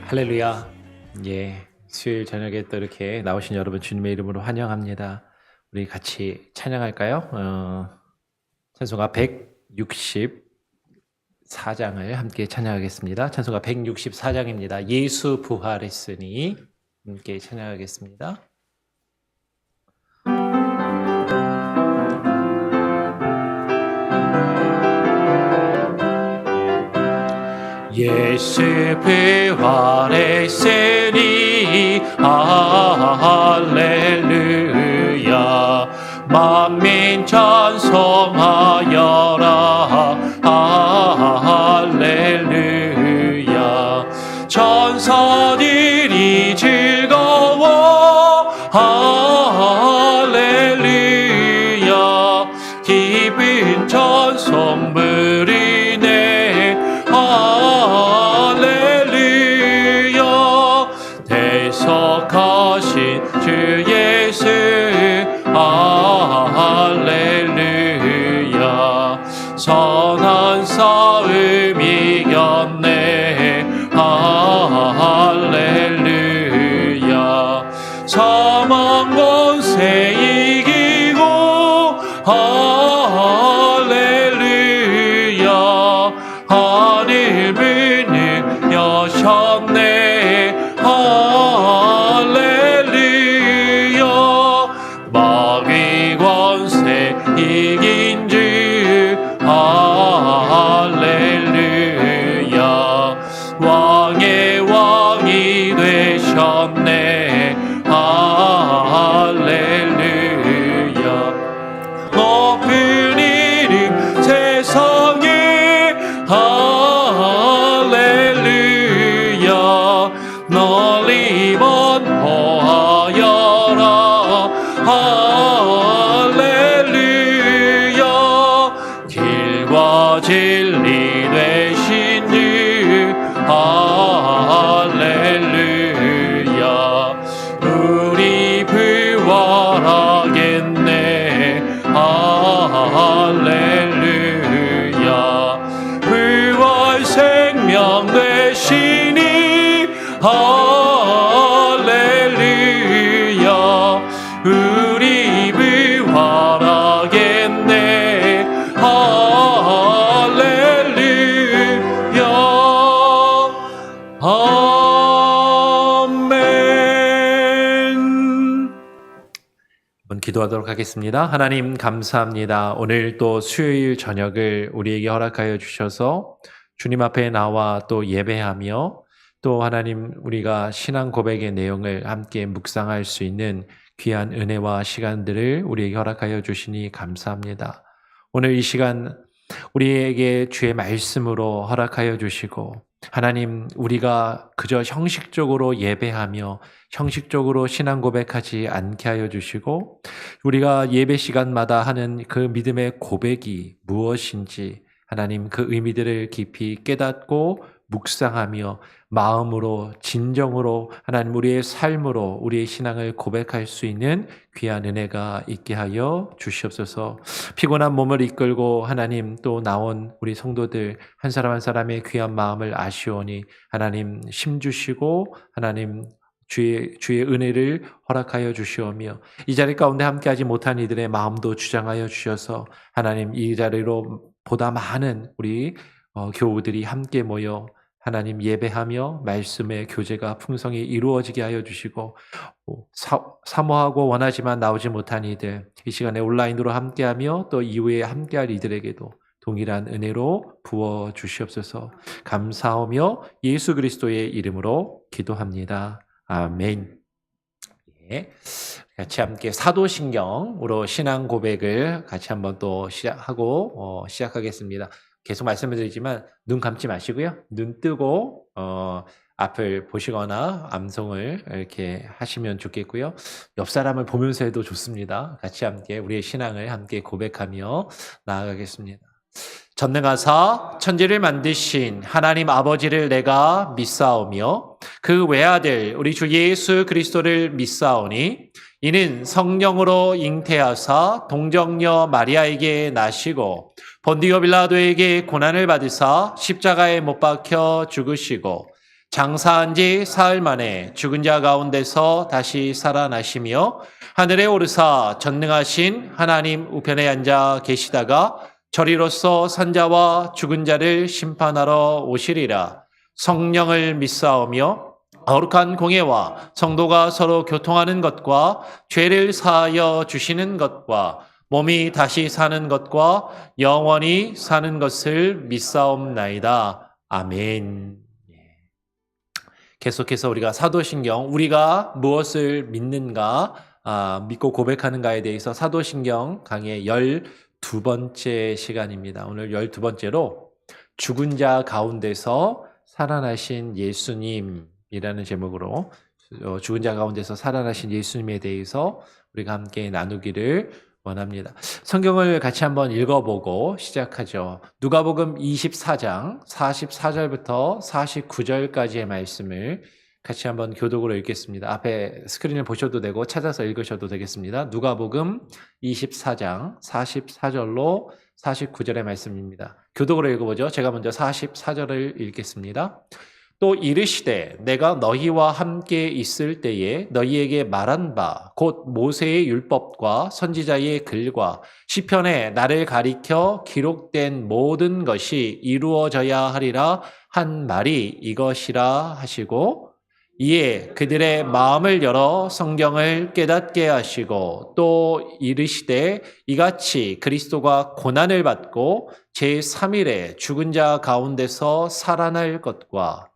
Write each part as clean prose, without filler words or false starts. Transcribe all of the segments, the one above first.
할렐루야. 예. 수요일 저녁에 또 이렇게 나오신 여러분 주님의 이름으로 환영합니다. 우리 같이 찬양할까요? 찬송가 164장을 함께 찬양하겠습니다. 찬송가 164장입니다. 예수 부활했으니 함께 찬양하겠습니다. 예수 부활했으니 할렐루야. 만민 찬송하여라 할렐루야. 천사들이 즐거워 할렐루야. 기쁜 찬송 부르네 할렐루야. 대속하신 주 예수 할렐루야. 선한 싸움 이겼네 할렐루야. 사망 권세 이기고 할렐루야. 하늘 문을 여셨네 할렐루야. 마귀 권세 이긴 주 할렐루야. 왕의 왕이 되셨네 할렐루야. 높은 이름 세상에 할렐루야. 널리 번포하여라 할렐루야. 길과 진리 되신 주 할렐루야. 우리 부활하겠네 할렐루야. 부활 생명 되시니 할렐루야. 우리 부활하겠네 할렐루야. 아멘. 한번 기도하도록 하겠습니다. 하나님 감사합니다. 오늘 또 수요일 저녁을 우리에게 허락하여 주셔서 주님 앞에 나와 또 예배하며 또 하나님 우리가 신앙 고백의 내용을 함께 묵상할 수 있는 귀한 은혜와 시간들을 우리에게 허락하여 주시니 감사합니다. 오늘 이 시간 우리에게 주의 말씀으로 허락하여 주시고 하나님 우리가 그저 형식적으로 예배하며 형식적으로 신앙 고백하지 않게 하여 주시고 우리가 예배 시간마다 하는 그 믿음의 고백이 무엇인지 하나님 그 의미들을 깊이 깨닫고 묵상하며 마음으로 진정으로 하나님 우리의 삶으로 우리의 신앙을 고백할 수 있는 귀한 은혜가 있게 하여 주시옵소서. 피곤한 몸을 이끌고 하나님 또 나온 우리 성도들 한 사람 한 사람의 귀한 마음을 아시오니 하나님 힘 주시고 하나님 주의 은혜를 허락하여 주시오며 이 자리 가운데 함께하지 못한 이들의 마음도 주장하여 주셔서 하나님 이 자리로 보다 많은 우리 교우들이 함께 모여 하나님 예배하며 말씀의 교제가 풍성히 이루어지게 하여 주시고 사모하고 원하지만 나오지 못한 이들 이 시간에 온라인으로 함께하며 또 이후에 함께할 이들에게도 동일한 은혜로 부어 주시옵소서. 감사하며 예수 그리스도의 이름으로 기도합니다. 아멘. 예. 같이 함께 사도신경으로 신앙 고백을 같이 한번 또 시작하겠습니다. 계속 말씀을 드리지만 눈 감지 마시고요. 눈 뜨고 앞을 보시거나 암송을 이렇게 하시면 좋겠고요. 옆 사람을 보면서 해도 좋습니다. 같이 함께 우리의 신앙을 함께 고백하며 나아가겠습니다. 전능하사 천지를 만드신 하나님 아버지를 내가 믿사오며 그 외아들 우리 주 예수 그리스도를 믿사오니 이는 성령으로 잉태하사 동정녀 마리아에게 나시고 본디오 빌라도에게 고난을 받으사 십자가에 못 박혀 죽으시고 장사한 지 사흘 만에 죽은 자 가운데서 다시 살아나시며 하늘에 오르사 전능하신 하나님 우편에 앉아 계시다가 저리로서 산자와 죽은 자를 심판하러 오시리라. 성령을 믿사오며 거룩한 공예와 성도가 서로 교통하는 것과 죄를 사하여 주시는 것과 몸이 다시 사는 것과 영원히 사는 것을 믿사옵나이다. 아멘. 계속해서 우리가 사도신경, 우리가 무엇을 믿는가, 믿고 고백하는가에 대해서 사도신경 강의 12번째 시간입니다. 오늘 12번째로 죽은 자 가운데서 살아나신 예수님이라는 제목으로 죽은 자 가운데서 살아나신 예수님에 대해서 우리가 함께 나누기를 원합니다. 성경을 같이 한번 읽어보고 시작하죠. 누가복음 24장 44절부터 49절까지의 말씀을 같이 한번 교독으로 읽겠습니다. 앞에 스크린을 보셔도 되고 찾아서 읽으셔도 되겠습니다. 누가복음 24장 44절로 49절의 말씀입니다. 교독으로 읽어보죠. 제가 먼저 44절을 읽겠습니다. 또 이르시되 내가 너희와 함께 있을 때에 너희에게 말한 바 곧 모세의 율법과 선지자의 글과 시편에 나를 가리켜 기록된 모든 것이 이루어져야 하리라 한 말이 이것이라 하시고 이에 그들의 마음을 열어 성경을 깨닫게 하시고 또 이르시되 이같이 그리스도가 고난을 받고 제3일에 죽은 자 가운데서 살아날 것과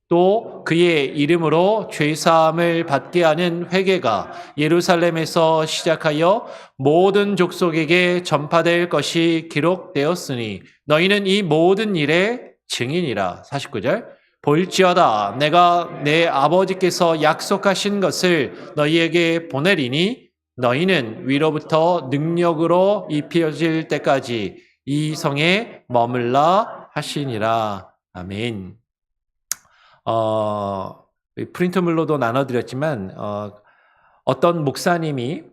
또 그의 이름으로 죄사함을 받게 하는 회개가 예루살렘에서 시작하여 모든 족속에게 전파될 것이 기록되었으니 너희는 이 모든 일의 증인이라. 49절 볼지어다 내가 내 아버지께서 약속하신 것을 너희에게 보내리니 너희는 위로부터 능력으로 입혀질 때까지 이 성에 머물라 하시니라. 아멘. 프린트물로도 나눠드렸지만 어떤 목사님이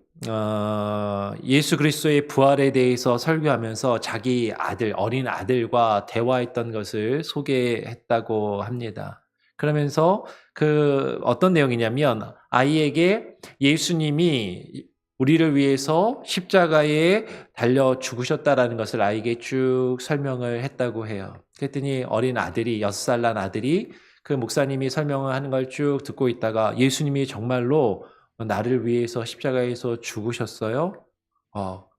예수 그리스도의 부활에 대해서 설교하면서 자기 아들, 어린 아들과 대화했던 것을 소개했다고 합니다. 그러면서 그 어떤 내용이냐면 아이에게 예수님이 우리를 위해서 십자가에 달려 죽으셨다라는 것을 아이에게 쭉 설명을 했다고 해요. 그랬더니 어린 아들이 6살 난 아들이 그 목사님이 설명을 하는 걸 쭉 듣고 있다가 예수님이 정말로 나를 위해서 십자가에서 죽으셨어요?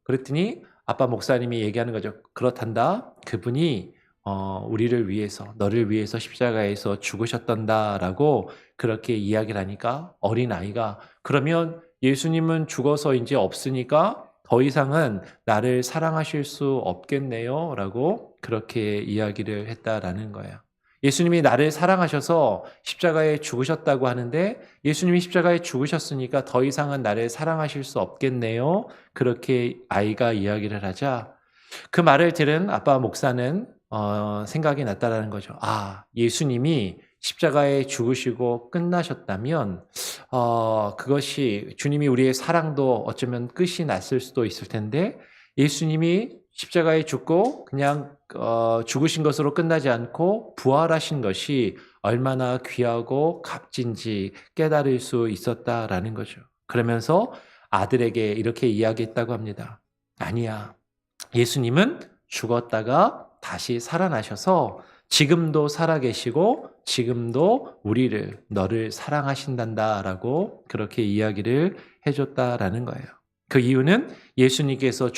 그랬더니 아빠 목사님이 얘기하는 거죠. 그렇단다. 그분이 우리를 위해서, 너를 위해서 십자가에서 죽으셨단다라고 그렇게 이야기를 하니까 어린 아이가 그러면 예수님은 죽어서 이제 없으니까 더 이상은 나를 사랑하실 수 없겠네요 라고 그렇게 이야기를 했다라는 거예요. 예수님이 나를 사랑하셔서 십자가에 죽으셨다고 하는데 예수님이 십자가에 죽으셨으니까 더 이상은 나를 사랑하실 수 없겠네요. 그렇게 아이가 이야기를 하자 그 말을 들은 아빠 목사는 생각이 났다라는 거죠. 예수님이 십자가에 죽으시고 끝나셨다면 그것이 주님이 우리의 사랑도 어쩌면 끝이 났을 수도 있을 텐데 예수님이 십자가에 죽고 그냥 죽으신 것으로 끝나지 않고 부활하신 것이 얼마나 귀하고 값진지 깨달을 수 있었다라는 거죠. 그러면서 아들에게 이렇게 이야기했다고 합니다. 아니야. 예수님은 죽었다가 다시 살아나셔서 지금도 살아계시고 지금도 너를 사랑하신단다라고 그렇게 이야기를 해줬다라는 거예요. 그 이유는 예수님께서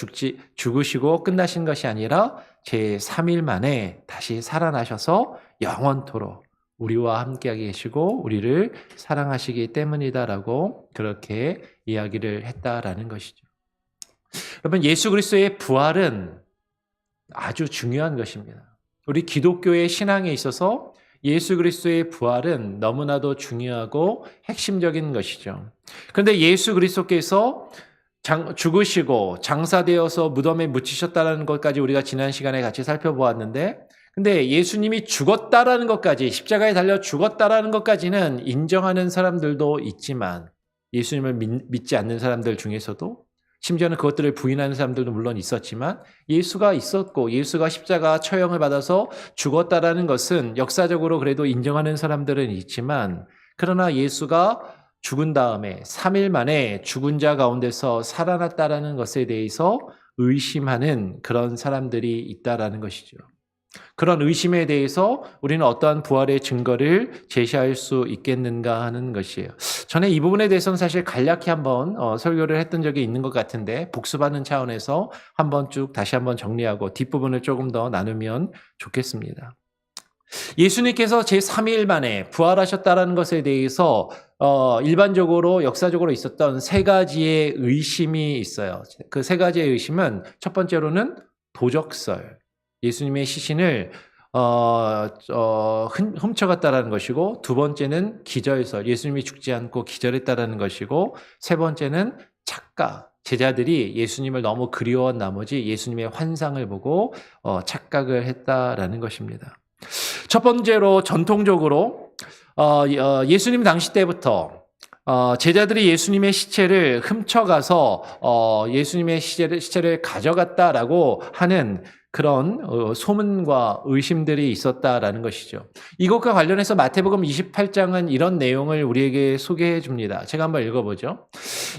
죽으시고 끝나신 것이 아니라 제3일 만에 다시 살아나셔서 영원토록 우리와 함께하게 계시고 우리를 사랑하시기 때문이다라고 그렇게 이야기를 했다라는 것이죠. 여러분, 예수 그리스도의 부활은 아주 중요한 것입니다. 우리 기독교의 신앙에 있어서 예수 그리스도의 부활은 너무나도 중요하고 핵심적인 것이죠. 그런데 예수 그리스도께서 죽으시고 장사되어서 무덤에 묻히셨다는 것까지 우리가 지난 시간에 같이 살펴보았는데 근데 예수님이 죽었다라는 것까지 십자가에 달려 죽었다라는 것까지는 인정하는 사람들도 있지만 예수님을 믿지 않는 사람들 중에서도 심지어는 그것들을 부인하는 사람들도 물론 있었지만 예수가 있었고 예수가 십자가 처형을 받아서 죽었다라는 것은 역사적으로 그래도 인정하는 사람들은 있지만 그러나 예수가 죽은 다음에 3일 만에 죽은 자 가운데서 살아났다라는 것에 대해서 의심하는 그런 사람들이 있다라는 것이죠. 그런 의심에 대해서 우리는 어떠한 부활의 증거를 제시할 수 있겠는가 하는 것이에요. 전에 이 부분에 대해서는 사실 간략히 한번 설교를 했던 적이 있는 것 같은데 복습하는 차원에서 한번 쭉 다시 한번 정리하고 뒷부분을 조금 더 나누면 좋겠습니다. 예수님께서 제3일 만에 부활하셨다는 것에 대해서 일반적으로 역사적으로 있었던 세 가지의 의심이 있어요. 그 세 가지의 의심은 첫 번째로는 도적설, 예수님의 시신을 훔쳐갔다라는 것이고, 두 번째는 기절설, 예수님이 죽지 않고 기절했다라는 것이고, 세 번째는 착각, 제자들이 예수님을 너무 그리워한 나머지 예수님의 환상을 보고 착각을 했다라는 것입니다. 첫 번째로 전통적으로 예수님 당시 때부터 제자들이 예수님의 시체를 훔쳐가서 예수님의 시체를 가져갔다라고 하는 그런 소문과 의심들이 있었다라는 것이죠. 이것과 관련해서 마태복음 28장은 이런 내용을 우리에게 소개해 줍니다. 제가 한번 읽어보죠.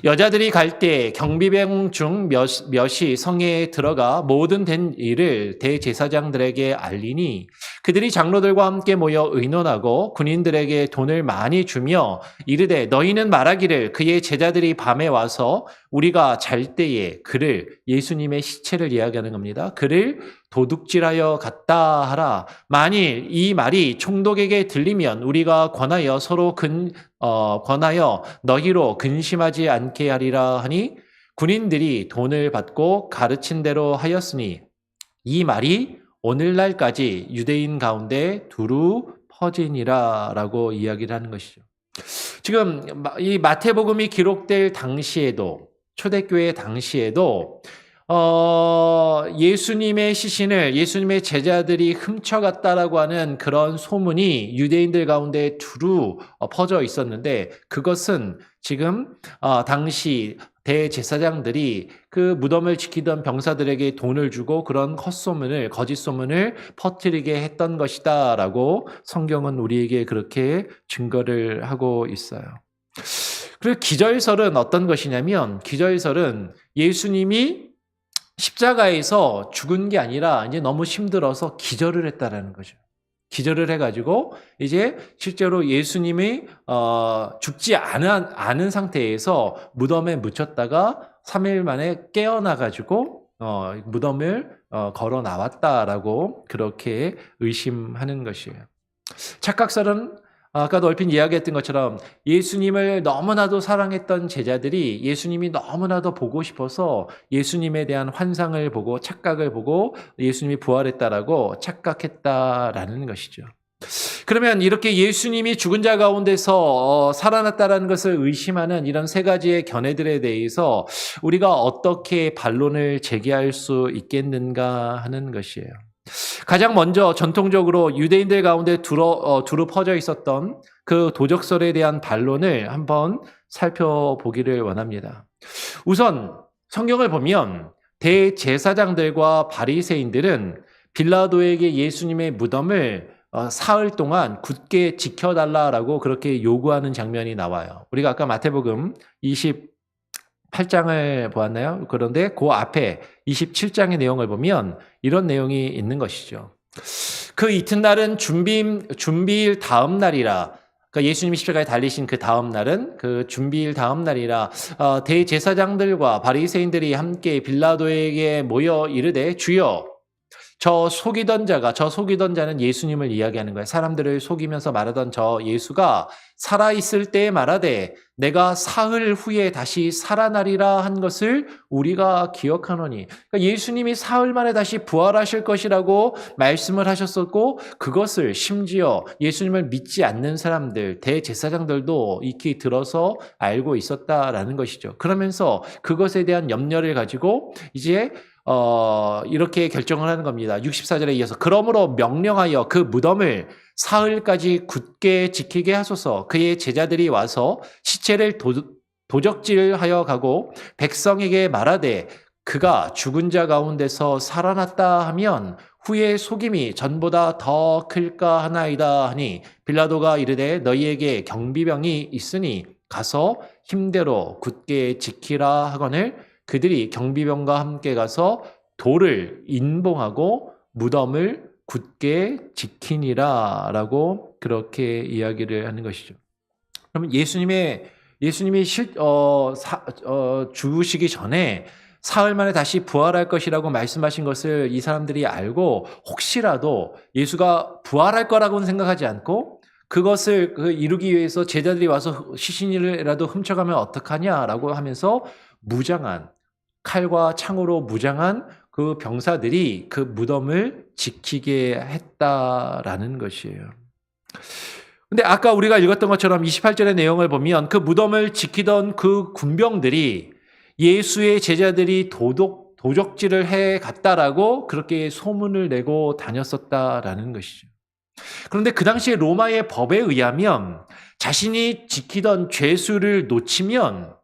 여자들이 갈 때 경비병 중 몇이 성에 들어가 모든 된 일을 대제사장들에게 알리니 그들이 장로들과 함께 모여 의논하고 군인들에게 돈을 많이 주며 이르되 너희는 말하기를 그의 제자들이 밤에 와서 우리가 잘 때에 그를 예수님의 시체를 이야기하는 겁니다. 그를 도둑질하여 갔다 하라. 만일 이 말이 총독에게 들리면 우리가 권하여 권하여 너희로 근심하지 않게 하리라 하니 군인들이 돈을 받고 가르친 대로 하였으니 이 말이 오늘날까지 유대인 가운데 두루 퍼지니라라고 이야기를 하는 것이죠. 지금 이 마태복음이 기록될 당시에도 초대교회 당시에도 예수님의 시신을 예수님의 제자들이 훔쳐갔다라고 하는 그런 소문이 유대인들 가운데 두루 퍼져 있었는데 그것은 지금 당시 대제사장들이 그 무덤을 지키던 병사들에게 돈을 주고 그런 헛소문을 거짓 소문을 퍼뜨리게 했던 것이다라고 성경은 우리에게 그렇게 증거를 하고 있어요. 그리고 기절설은 어떤 것이냐면 기절설은 예수님이 십자가에서 죽은 게 아니라 이제 너무 힘들어서 기절을 했다라는 거죠. 기절을 해가지고 이제 실제로 예수님이 죽지 않은 상태에서 무덤에 묻혔다가 3일 만에 깨어나가지고 무덤을 걸어 나왔다라고 그렇게 의심하는 것이에요. 착각설은 아까도 얼핏 이야기했던 것처럼 예수님을 너무나도 사랑했던 제자들이 예수님이 너무나도 보고 싶어서 예수님에 대한 환상을 보고 착각을 보고 예수님이 부활했다라고 착각했다라는 것이죠. 그러면 이렇게 예수님이 죽은 자 가운데서 살아났다라는 것을 의심하는 이런 세 가지의 견해들에 대해서 우리가 어떻게 반론을 제기할 수 있겠는가 하는 것이에요. 가장 먼저 전통적으로 유대인들 가운데 두루 퍼져 있었던 그 도적설에 대한 반론을 한번 살펴보기를 원합니다. 우선 성경을 보면 대제사장들과 바리새인들은 빌라도에게 예수님의 무덤을 사흘 동안 굳게 지켜달라라고 그렇게 요구하는 장면이 나와요. 우리가 아까 마태복음 28장을 보았나요? 그런데 그 앞에 27장의 내용을 보면 이런 내용이 있는 것이죠. 그 이튿날은 준비일 다음 날이라, 그러니까 예수님이 십자가에 달리신 그 다음 날은 그 준비일 다음 날이라 대제사장들과 바리새인들이 함께 빌라도에게 모여 이르되 주여 저 속이던 자는 예수님을 이야기하는 거예요. 사람들을 속이면서 말하던 저 예수가 살아있을 때에 말하되 내가 사흘 후에 다시 살아나리라 한 것을 우리가 기억하노니. 그러니까 예수님이 사흘 만에 다시 부활하실 것이라고 말씀을 하셨었고 그것을 심지어 예수님을 믿지 않는 사람들, 대제사장들도 익히 들어서 알고 있었다라는 것이죠. 그러면서 그것에 대한 염려를 가지고 이제 이렇게 결정을 하는 겁니다. 64절에 이어서 그러므로 명령하여 그 무덤을 사흘까지 굳게 지키게 하소서. 그의 제자들이 와서 시체를 도적질하여 가고 백성에게 말하되 그가 죽은 자 가운데서 살아났다 하면 후에 속임이 전보다 더 클까 하나이다 하니 빌라도가 이르되 너희에게 경비병이 있으니 가서 힘대로 굳게 지키라 하거늘 그들이 경비병과 함께 가서 돌을 인봉하고 무덤을 굳게 지키니라 라고 그렇게 이야기를 하는 것이죠. 그러면 예수님이 죽으시기 전에 사흘 만에 다시 부활할 것이라고 말씀하신 것을 이 사람들이 알고 혹시라도 예수가 부활할 거라고는 생각하지 않고 그것을 이루기 위해서 제자들이 와서 시신이라도 훔쳐가면 어떡하냐라고 하면서 무장한 칼과 창으로 무장한 그 병사들이 그 무덤을 지키게 했다라는 것이에요. 근데 아까 우리가 읽었던 것처럼 28절의 내용을 보면 그 무덤을 지키던 그 군병들이 예수의 제자들이 도적질을 해 갔다라고 그렇게 소문을 내고 다녔었다라는 것이죠. 그런데 그 당시에 로마의 법에 의하면 자신이 지키던 죄수를 놓치면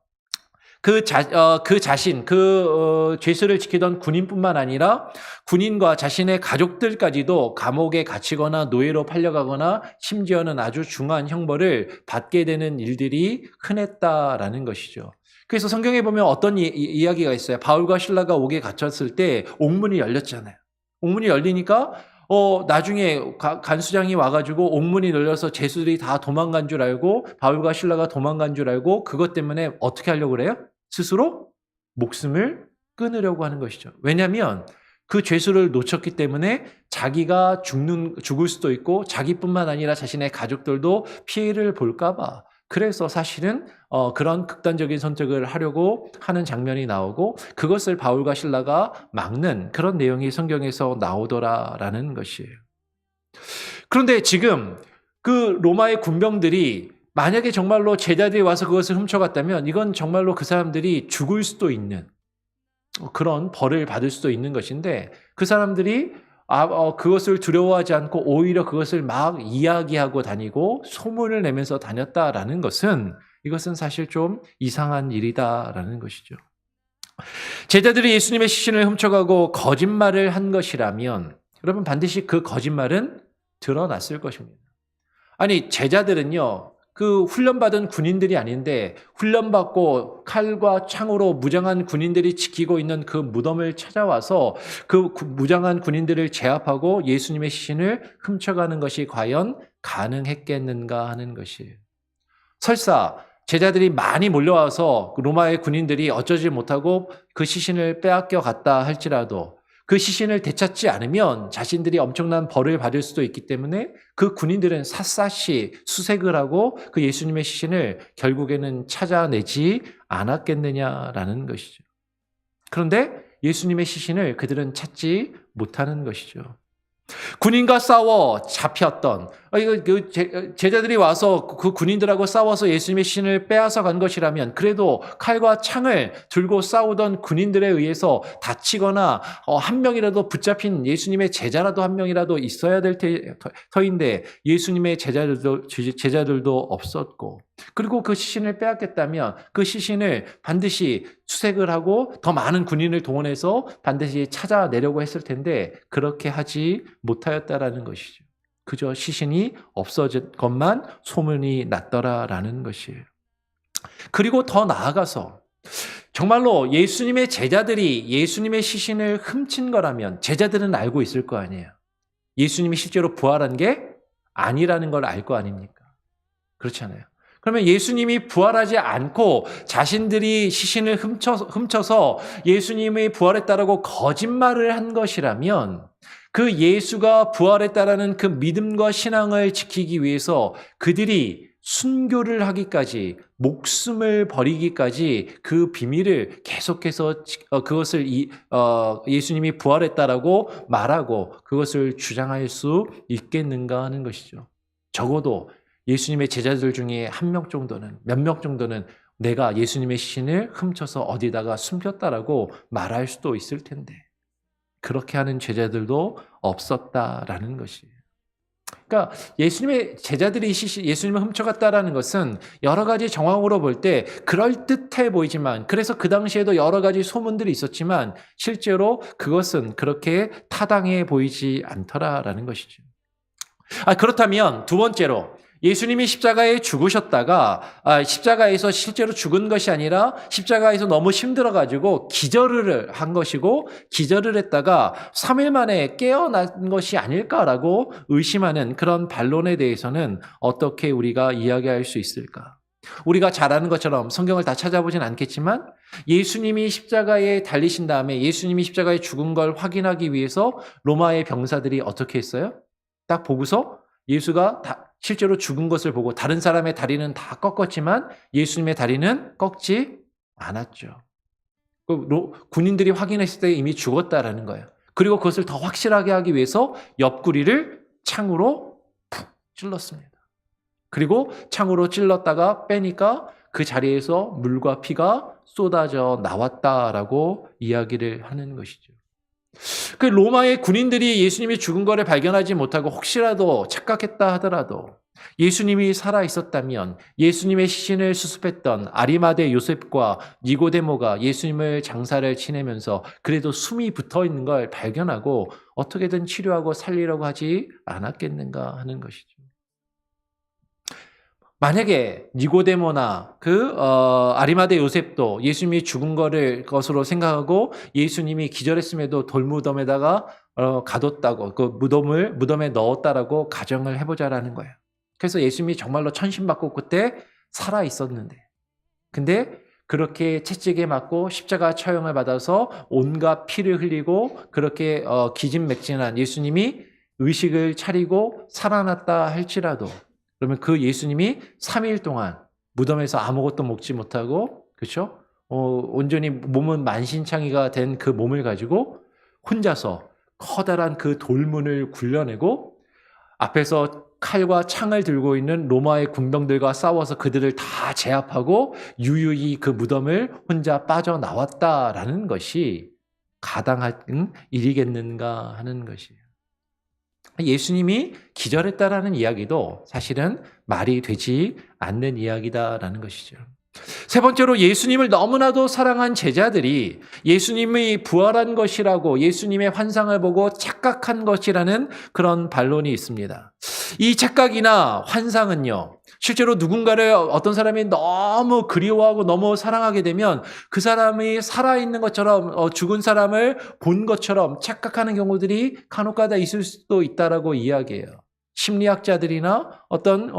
죄수를 지키던 군인뿐만 아니라 군인과 자신의 가족들까지도 감옥에 갇히거나 노예로 팔려가거나 심지어는 아주 중한 형벌을 받게 되는 일들이 흔했다라는 것이죠. 그래서 성경에 보면 어떤 이야기가 있어요. 바울과 실라가 옥에 갇혔을 때 옥문이 열렸잖아요. 옥문이 열리니까 나중에 간수장이 와가지고 옥문이 열려서 죄수들이 다 도망간 줄 알고 바울과 실라가 도망간 줄 알고 그것 때문에 어떻게 하려고 그래요? 스스로 목숨을 끊으려고 하는 것이죠. 왜냐하면 그 죄수를 놓쳤기 때문에 자기가 죽을 수도 있고 자기뿐만 아니라 자신의 가족들도 피해를 볼까 봐. 그래서 사실은 그런 극단적인 선택을 하려고 하는 장면이 나오고 그것을 바울과 실라가 막는 그런 내용이 성경에서 나오더라라는 것이에요. 그런데 지금 그 로마의 군병들이 만약에 정말로 제자들이 와서 그것을 훔쳐갔다면 이건 정말로 그 사람들이 죽을 수도 있는 그런 벌을 받을 수도 있는 것인데 그 사람들이 그것을 두려워하지 않고 오히려 그것을 막 이야기하고 다니고 소문을 내면서 다녔다라는 것은 이것은 사실 좀 이상한 일이다라는 것이죠. 제자들이 예수님의 시신을 훔쳐가고 거짓말을 한 것이라면 여러분 반드시 그 거짓말은 드러났을 것입니다. 아니 제자들은요. 그 훈련받은 군인들이 아닌데 훈련받고 칼과 창으로 무장한 군인들이 지키고 있는 그 무덤을 찾아와서 그 무장한 군인들을 제압하고 예수님의 시신을 훔쳐가는 것이 과연 가능했겠는가 하는 것이에요. 설사 제자들이 많이 몰려와서 로마의 군인들이 어쩌지 못하고 그 시신을 빼앗겨 갔다 할지라도 그 시신을 되찾지 않으면 자신들이 엄청난 벌을 받을 수도 있기 때문에 그 군인들은 샅샅이 수색을 하고 그 예수님의 시신을 결국에는 찾아내지 않았겠느냐라는 것이죠. 그런데 예수님의 시신을 그들은 찾지 못하는 것이죠. 군인과 싸워 잡혔던 제자들이 와서 그 군인들하고 싸워서 예수님의 신을 빼앗아 간 것이라면 그래도 칼과 창을 들고 싸우던 군인들에 의해서 다치거나 한 명이라도 붙잡힌 예수님의 제자라도 한 명이라도 있어야 될 터인데 예수님의 제자들도 없었고 그리고 그 시신을 빼앗겼다면 그 시신을 반드시 수색을 하고 더 많은 군인을 동원해서 반드시 찾아내려고 했을 텐데 그렇게 하지 못하였다라는 것이죠. 그저 시신이 없어진 것만 소문이 났더라라는 것이에요. 그리고 더 나아가서 정말로 예수님의 제자들이 예수님의 시신을 훔친 거라면 제자들은 알고 있을 거 아니에요. 예수님이 실제로 부활한 게 아니라는 걸 알 거 아닙니까? 그렇잖아요. 그러면 예수님이 부활하지 않고 자신들이 시신을 훔쳐서 예수님이 부활했다라고 거짓말을 한 것이라면 그 예수가 부활했다라는 그 믿음과 신앙을 지키기 위해서 그들이 순교를 하기까지 목숨을 버리기까지 그 비밀을 계속해서 그것을 예수님이 부활했다라고 말하고 그것을 주장할 수 있겠는가 하는 것이죠. 적어도 예수님의 제자들 중에 한 명 정도는 몇 명 정도는 내가 예수님의 시신을 훔쳐서 어디다가 숨겼다라고 말할 수도 있을 텐데 그렇게 하는 제자들도 없었다라는 것이에요. 그러니까 예수님의 제자들이 예수님을 훔쳐갔다라는 것은 여러 가지 정황으로 볼 때 그럴듯해 보이지만, 그래서 그 당시에도 여러 가지 소문들이 있었지만 실제로 그것은 그렇게 타당해 보이지 않더라라는 것이죠. 그렇다면 두 번째로, 예수님이 십자가에 죽으셨다가 십자가에서 실제로 죽은 것이 아니라 십자가에서 너무 힘들어가지고 기절을 한 것이고, 기절을 했다가 3일 만에 깨어난 것이 아닐까라고 의심하는 그런 반론에 대해서는 어떻게 우리가 이야기할 수 있을까? 우리가 잘 아는 것처럼 성경을 다 찾아보진 않겠지만 예수님이 십자가에 달리신 다음에 예수님이 십자가에 죽은 걸 확인하기 위해서 로마의 병사들이 어떻게 했어요? 딱 보고서 예수가 실제로 죽은 것을 보고 다른 사람의 다리는 다 꺾었지만 예수님의 다리는 꺾지 않았죠. 군인들이 확인했을 때 이미 죽었다라는 거예요. 그리고 그것을 더 확실하게 하기 위해서 옆구리를 창으로 푹 찔렀습니다. 그리고 창으로 찔렀다가 빼니까 그 자리에서 물과 피가 쏟아져 나왔다라고 이야기를 하는 것이죠. 그 로마의 군인들이 예수님이 죽은 것을 발견하지 못하고 혹시라도 착각했다 하더라도 예수님이 살아 있었다면 예수님의 시신을 수습했던 아리마대 요셉과 니고데모가 예수님을 장사를 지내면서 그래도 숨이 붙어 있는 걸 발견하고 어떻게든 치료하고 살리려고 하지 않았겠는가 하는 것이죠. 만약에 니고데모나 아리마대 요셉도 예수님이 죽은 것으로 생각하고 예수님이 기절했음에도 돌무덤에다가 가뒀다고, 그 무덤에 넣었다라고 가정을 해보자라는 거예요. 그래서 예수님이 정말로 천신받고 그때 살아 있었는데, 근데 그렇게 채찍에 맞고 십자가 처형을 받아서 온갖 피를 흘리고 그렇게 기진맥진한 예수님이 의식을 차리고 살아났다 할지라도, 그러면 그 예수님이 3일 동안 무덤에서 아무것도 먹지 못하고, 그렇죠? 온전히 몸은 만신창이가 된 그 몸을 가지고 혼자서 커다란 그 돌문을 굴려내고 앞에서 칼과 창을 들고 있는 로마의 군병들과 싸워서 그들을 다 제압하고 유유히 그 무덤을 혼자 빠져나왔다라는 것이 가당한 일이겠는가 하는 것이에요. 예수님이 기절했다라는 이야기도 사실은 말이 되지 않는 이야기다라는 것이죠. 세 번째로, 예수님을 너무나도 사랑한 제자들이 예수님이 부활한 것이라고 예수님의 환상을 보고 착각한 것이라는 그런 반론이 있습니다. 이 착각이나 환상은요, 실제로 누군가를 어떤 사람이 너무 그리워하고 너무 사랑하게 되면 그 사람이 살아있는 것처럼 죽은 사람을 본 것처럼 착각하는 경우들이 간혹가다 있을 수도 있다라고 이야기해요. 심리학자들이나 어떤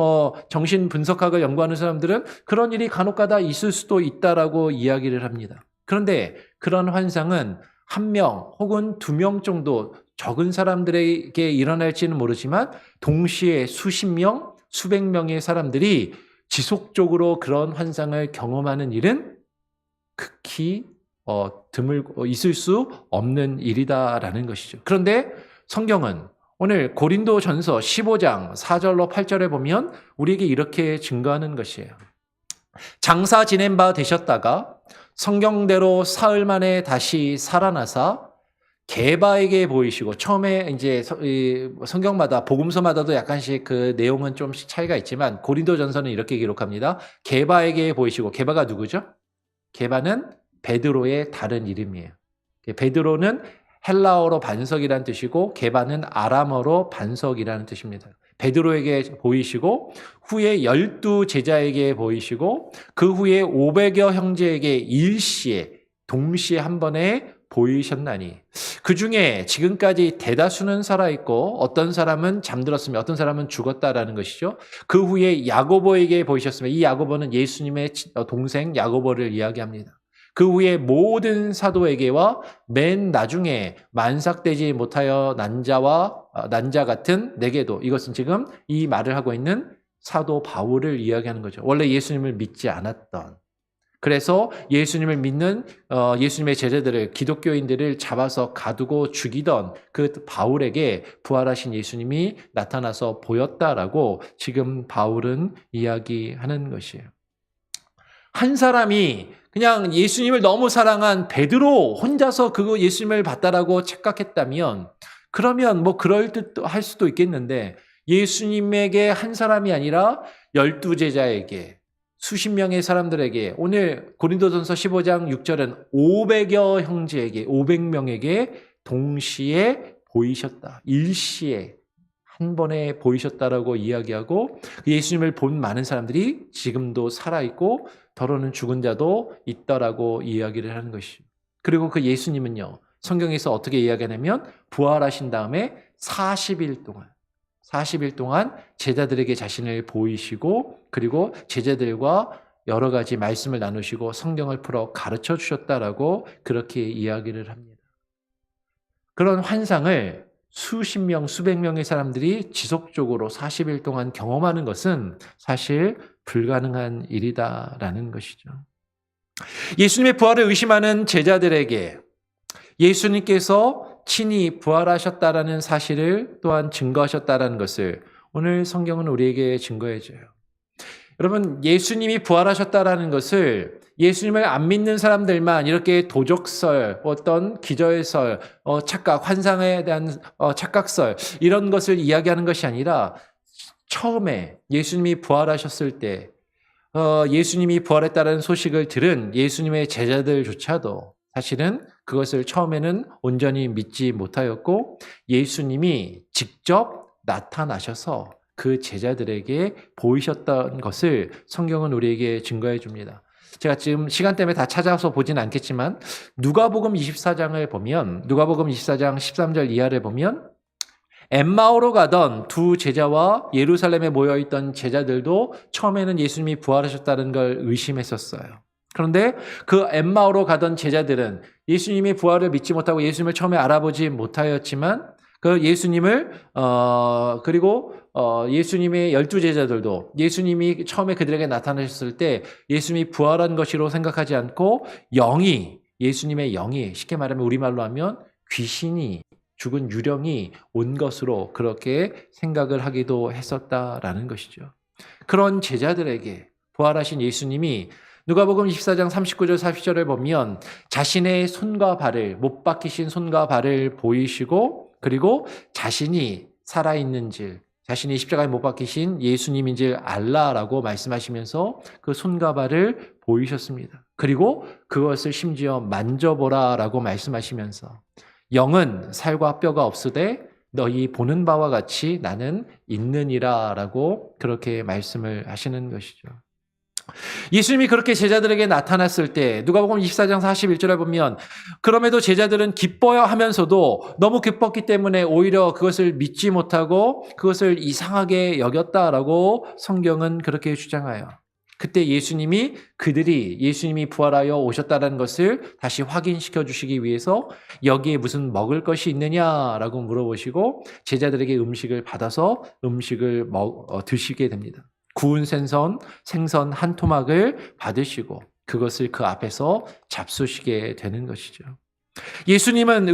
정신 분석학을 연구하는 사람들은 그런 일이 간혹가다 있을 수도 있다라고 이야기를 합니다. 그런데 그런 환상은 1명 혹은 2명 정도 적은 사람들에게 일어날지는 모르지만 동시에 수십 명, 수백 명의 사람들이 지속적으로 그런 환상을 경험하는 일은 극히 드물고 있을 수 없는 일이다라는 것이죠. 그런데 성경은 오늘 고린도전서 15장 4절로 8절에 보면 우리에게 이렇게 증거하는 것이에요. 장사 지낸 바 되셨다가 성경대로 사흘 만에 다시 살아나사 게바에게 보이시고, 처음에 이제 성경마다 복음서마다도 약간씩 그 내용은 좀 차이가 있지만 고린도전서는 이렇게 기록합니다. 게바에게 보이시고, 게바가 누구죠? 게바는 베드로의 다른 이름이에요. 베드로는 헬라어로 반석이라는 뜻이고 게바는 아람어로 반석이라는 뜻입니다. 베드로에게 보이시고 후에 12 제자에게 보이시고 그 후에 500여 형제에게 일시에 동시에 한 번에 보이셨나니, 그 중에 지금까지 대다수는 살아있고 어떤 사람은 잠들었으며 어떤 사람은 죽었다라는 것이죠. 그 후에 야고보에게 보이셨으며, 이 야고보는 예수님의 동생 야고보를 이야기합니다. 그 후에 모든 사도에게와 맨 나중에 만삭되지 못하여 난 자 같은 내게도, 이것은 지금 이 말을 하고 있는 사도 바울을 이야기하는 거죠. 원래 예수님을 믿지 않았던, 그래서 예수님을 믿는 예수님의 제자들을, 기독교인들을 잡아서 가두고 죽이던 그 바울에게 부활하신 예수님이 나타나서 보였다라고 지금 바울은 이야기하는 것이에요. 한 사람이 그냥 예수님을 너무 사랑한 베드로 혼자서 그거 예수님을 봤다라고 착각했다면 그러면 뭐 그럴 듯 할 수도 있겠는데, 예수님에게 한 사람이 아니라 12제자에게 수십 명의 사람들에게 오늘 고린도전서 15장 6절은 500여 형제에게 500명에게 동시에 보이셨다. 일시에 한 번에 보이셨다라고 이야기하고 예수님을 본 많은 사람들이 지금도 살아있고 더러는 죽은 자도 있다라고 이야기를 하는 것이죠. 그리고 그 예수님은요. 성경에서 어떻게 이야기하냐면 부활하신 다음에 40일 동안 제자들에게 자신을 보이시고 그리고 제자들과 여러 가지 말씀을 나누시고 성경을 풀어 가르쳐 주셨다라고 그렇게 이야기를 합니다. 그런 환상을 수십 명, 수백 명의 사람들이 지속적으로 40일 동안 경험하는 것은 사실 불가능한 일이다라는 것이죠. 예수님의 부활을 의심하는 제자들에게 예수님께서 친히 부활하셨다라는 사실을 또한 증거하셨다라는 것을 오늘 성경은 우리에게 증거해줘요. 여러분, 예수님이 부활하셨다라는 것을 예수님을 안 믿는 사람들만 이렇게 도적설, 어떤 기저의설, 착각, 환상에 대한 착각설 이런 것을 이야기하는 것이 아니라 처음에 예수님이 부활하셨을 때 예수님이 부활했다는 소식을 들은 예수님의 제자들조차도 사실은 그것을 처음에는 온전히 믿지 못하였고 예수님이 직접 나타나셔서 그 제자들에게 보이셨던 것을 성경은 우리에게 증거해 줍니다. 제가 지금 시간 때문에 다 찾아서 보지는 않겠지만 누가복음 24장을 보면 누가복음 24장 13절 이하를 보면 엠마오로 가던 두 제자와 예루살렘에 모여있던 제자들도 처음에는 예수님이 부활하셨다는 걸 의심했었어요. 그런데 그 엠마오로 가던 제자들은 예수님이 부활을 믿지 못하고 예수님을 처음에 알아보지 못하였지만 그 예수님을 그리고 예수님의 12제자들도 예수님이 처음에 그들에게 나타나셨을 때 예수님이 부활한 것이로 생각하지 않고 예수님의 영이 쉽게 말하면 우리말로 하면 귀신이 죽은 유령이 온 것으로 그렇게 생각을 하기도 했었다라는 것이죠. 그런 제자들에게 부활하신 예수님이 누가복음 24장 39절 40절을 보면 자신의 손과 발을 못 박히신 손과 발을 보이시고 그리고 자신이 살아있는지 자신이 십자가에 못 박히신 예수님인지 알라라고 말씀하시면서 그 손과 발을 보이셨습니다. 그리고 그것을 심지어 만져보라라고 말씀하시면서 영은 살과 뼈가 없으되 너희 보는 바와 같이 나는 있느니라라고 그렇게 말씀을 하시는 것이죠. 예수님이 그렇게 제자들에게 나타났을 때 누가복음 24장 41절에 보면 그럼에도 제자들은 기뻐야 하면서도 너무 기뻤기 때문에 오히려 그것을 믿지 못하고 그것을 이상하게 여겼다라고 성경은 그렇게 주장해요. 그때 예수님이 그들이 예수님이 부활하여 오셨다는 것을 다시 확인시켜 주시기 위해서 여기에 무슨 먹을 것이 있느냐라고 물어보시고 제자들에게 음식을 받아서 음식을 드시게 됩니다. 구운 생선 한 토막을 받으시고 그것을 그 앞에서 잡수시게 되는 것이죠. 예수님은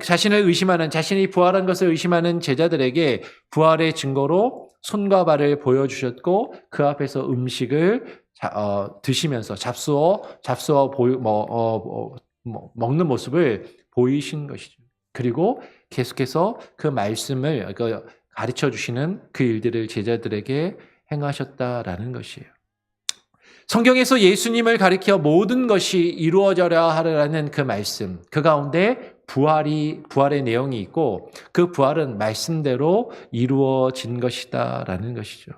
자신을 의심하는 자신이 부활한 것을 의심하는 제자들에게 부활의 증거로 손과 발을 보여주셨고 그 앞에서 음식을 드시면서 잡수어 먹는 모습을 보이신 것이죠. 그리고 계속해서 그 말씀을 가르쳐 주시는 그 일들을 제자들에게 행하셨다라는 것이에요. 성경에서 예수님을 가리켜 모든 것이 이루어져야 하라는 그 말씀, 그 가운데 부활의 내용이 있고 그 부활은 말씀대로 이루어진 것이다라는 것이죠.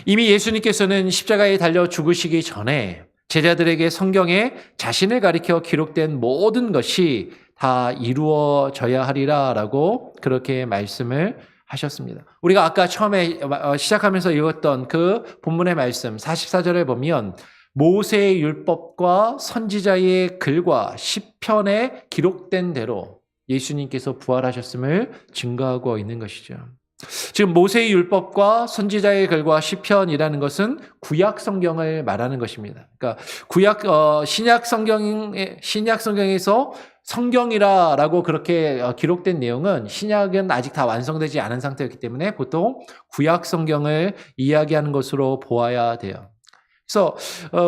이미 예수님께서는 십자가에 달려 죽으시기 전에 제자들에게 성경에 자신을 가리켜 기록된 모든 것이 다 이루어져야 하리라라고 그렇게 말씀을 하셨습니다. 우리가 아까 처음에 시작하면서 읽었던 그 본문의 말씀 44절에 보면 모세의 율법과 선지자의 글과 시편에 기록된 대로 예수님께서 부활하셨음을 증거하고 있는 것이죠. 지금 모세의 율법과 선지자의 글과 시편이라는 것은 구약 성경을 말하는 것입니다. 그러니까 신약 성경에서 성경이라고 그렇게 기록된 내용은 신약은 아직 다 완성되지 않은 상태였기 때문에 보통 구약 성경을 이야기하는 것으로 보아야 돼요. 그래서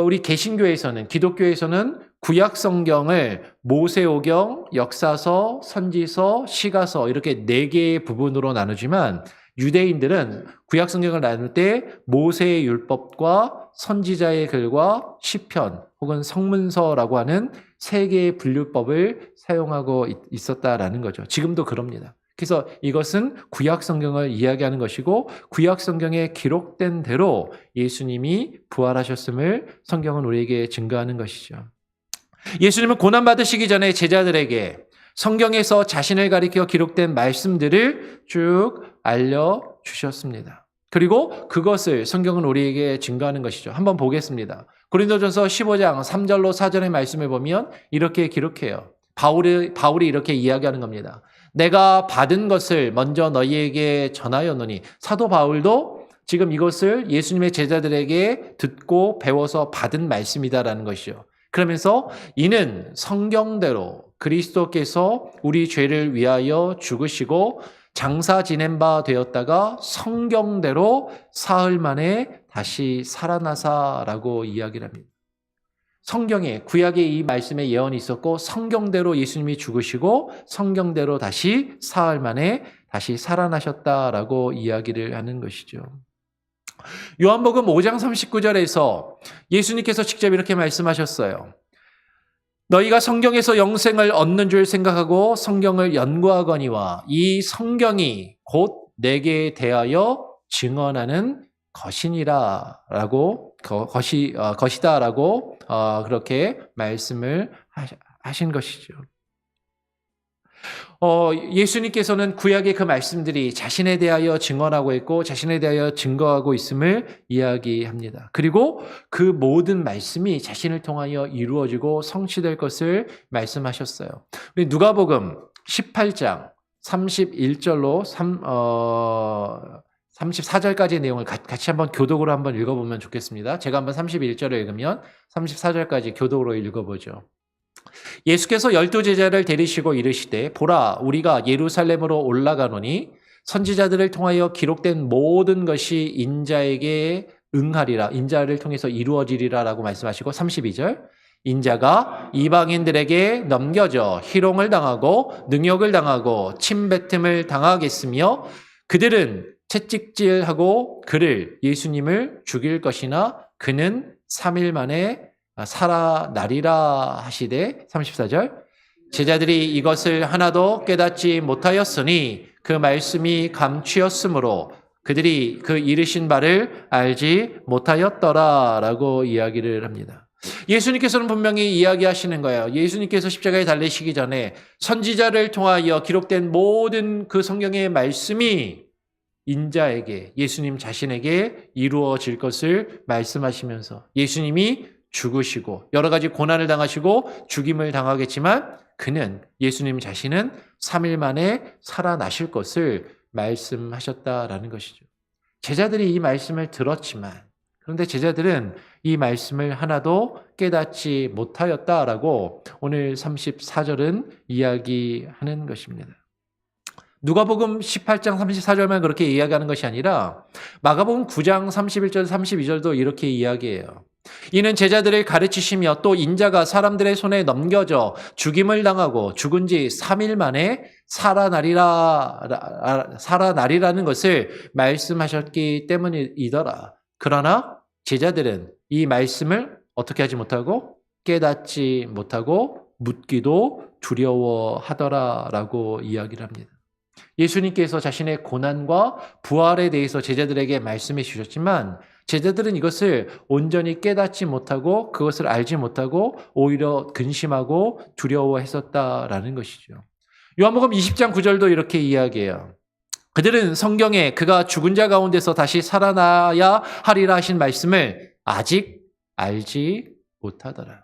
우리 개신교에서는 기독교에서는 구약 성경을 모세오경, 역사서, 선지서, 시가서 이렇게 4개의 부분으로 나누지만 유대인들은 구약 성경을 나눌 때 모세의 율법과 선지자의 글과 시편 혹은 성문서라고 하는 세 개의 분류법을 사용하고 있었다라는 거죠. 지금도 그럽니다. 그래서 이것은 구약 성경을 이야기하는 것이고 구약 성경에 기록된 대로 예수님이 부활하셨음을 성경은 우리에게 증거하는 것이죠. 예수님은 고난받으시기 전에 제자들에게 성경에서 자신을 가리켜 기록된 말씀들을 쭉 알려주셨습니다. 그리고 그것을 성경은 우리에게 증거하는 것이죠. 한번 보겠습니다. 고린도전서 15장 3절로 4절의 말씀을 보면 이렇게 기록해요. 바울이 이렇게 이야기하는 겁니다. 내가 받은 것을 먼저 너희에게 전하였노니, 사도 바울도 지금 이것을 예수님의 제자들에게 듣고 배워서 받은 말씀이다라는 것이죠. 그러면서 이는 성경대로 그리스도께서 우리 죄를 위하여 죽으시고 장사 지낸 바 되었다가 성경대로 사흘 만에 다시 살아나사라고 이야기를 합니다. 성경에, 구약에 이 말씀에 예언이 있었고 성경대로 예수님이 죽으시고 성경대로 다시 사흘 만에 다시 살아나셨다라고 이야기를 하는 것이죠. 요한복음 5장 39절에서 예수님께서 직접 이렇게 말씀하셨어요. 너희가 성경에서 영생을 얻는 줄 생각하고 성경을 연구하거니와 이 성경이 곧 내게 대하여 증언하는 것이니라라고 것이다라고 그렇게 말씀을 하신 것이죠. 예수님께서는 구약의 그 말씀들이 자신에 대하여 증언하고 있고 자신에 대하여 증거하고 있음을 이야기합니다. 그리고 그 모든 말씀이 자신을 통하여 이루어지고 성취될 것을 말씀하셨어요. 우리 누가복음 18장 31절로 34절까지의 내용을 같이 한번 교독으로 한번 읽어보면 좋겠습니다. 제가 한번 31절을 읽으면 34절까지 교독으로 읽어보죠. 예수께서 12제자를 데리시고 이르시되 보라 우리가 예루살렘으로 올라가노니 선지자들을 통하여 기록된 모든 것이 인자에게 응하리라, 인자를 통해서 이루어지리라 라고 말씀하시고 32절 인자가 이방인들에게 넘겨져 희롱을 당하고 능욕을 당하고 침뱉음을 당하겠으며 그들은 채찍질하고 그를 예수님을 죽일 것이나 그는 3일 만에 살아나리라 하시되 34절 제자들이 이것을 하나도 깨닫지 못하였으니 그 말씀이 감추었으므로 그들이 그 이르신 바를 알지 못하였더라 라고 이야기를 합니다. 예수님께서는 분명히 이야기하시는 거예요. 예수님께서 십자가에 달리시기 전에 선지자를 통하여 기록된 모든 그 성경의 말씀이 인자에게, 예수님 자신에게 이루어질 것을 말씀하시면서 예수님이 죽으시고 여러 가지 고난을 당하시고 죽임을 당하겠지만 그는, 예수님 자신은 3일 만에 살아나실 것을 말씀하셨다라는 것이죠. 제자들이 이 말씀을 들었지만 그런데 제자들은 이 말씀을 하나도 깨닫지 못하였다라고 오늘 34절은 이야기하는 것입니다. 누가복음 18장 34절만 그렇게 이야기하는 것이 아니라 마가복음 9장 31절 32절도 이렇게 이야기해요. 이는 제자들을 가르치시며 또 인자가 사람들의 손에 넘겨져 죽임을 당하고 죽은 지 3일 만에 살아나리라는 것을 말씀하셨기 때문이더라. 그러나 제자들은 이 말씀을 어떻게 하지 못하고 깨닫지 못하고 묻기도 두려워하더라라고 이야기를 합니다. 예수님께서 자신의 고난과 부활에 대해서 제자들에게 말씀해 주셨지만 제자들은 이것을 온전히 깨닫지 못하고 그것을 알지 못하고 오히려 근심하고 두려워했었다라는 것이죠. 요한복음 20장 9절도 이렇게 이야기해요. 그들은 성경에 그가 죽은 자 가운데서 다시 살아나야 하리라 하신 말씀을 아직 알지 못하더라.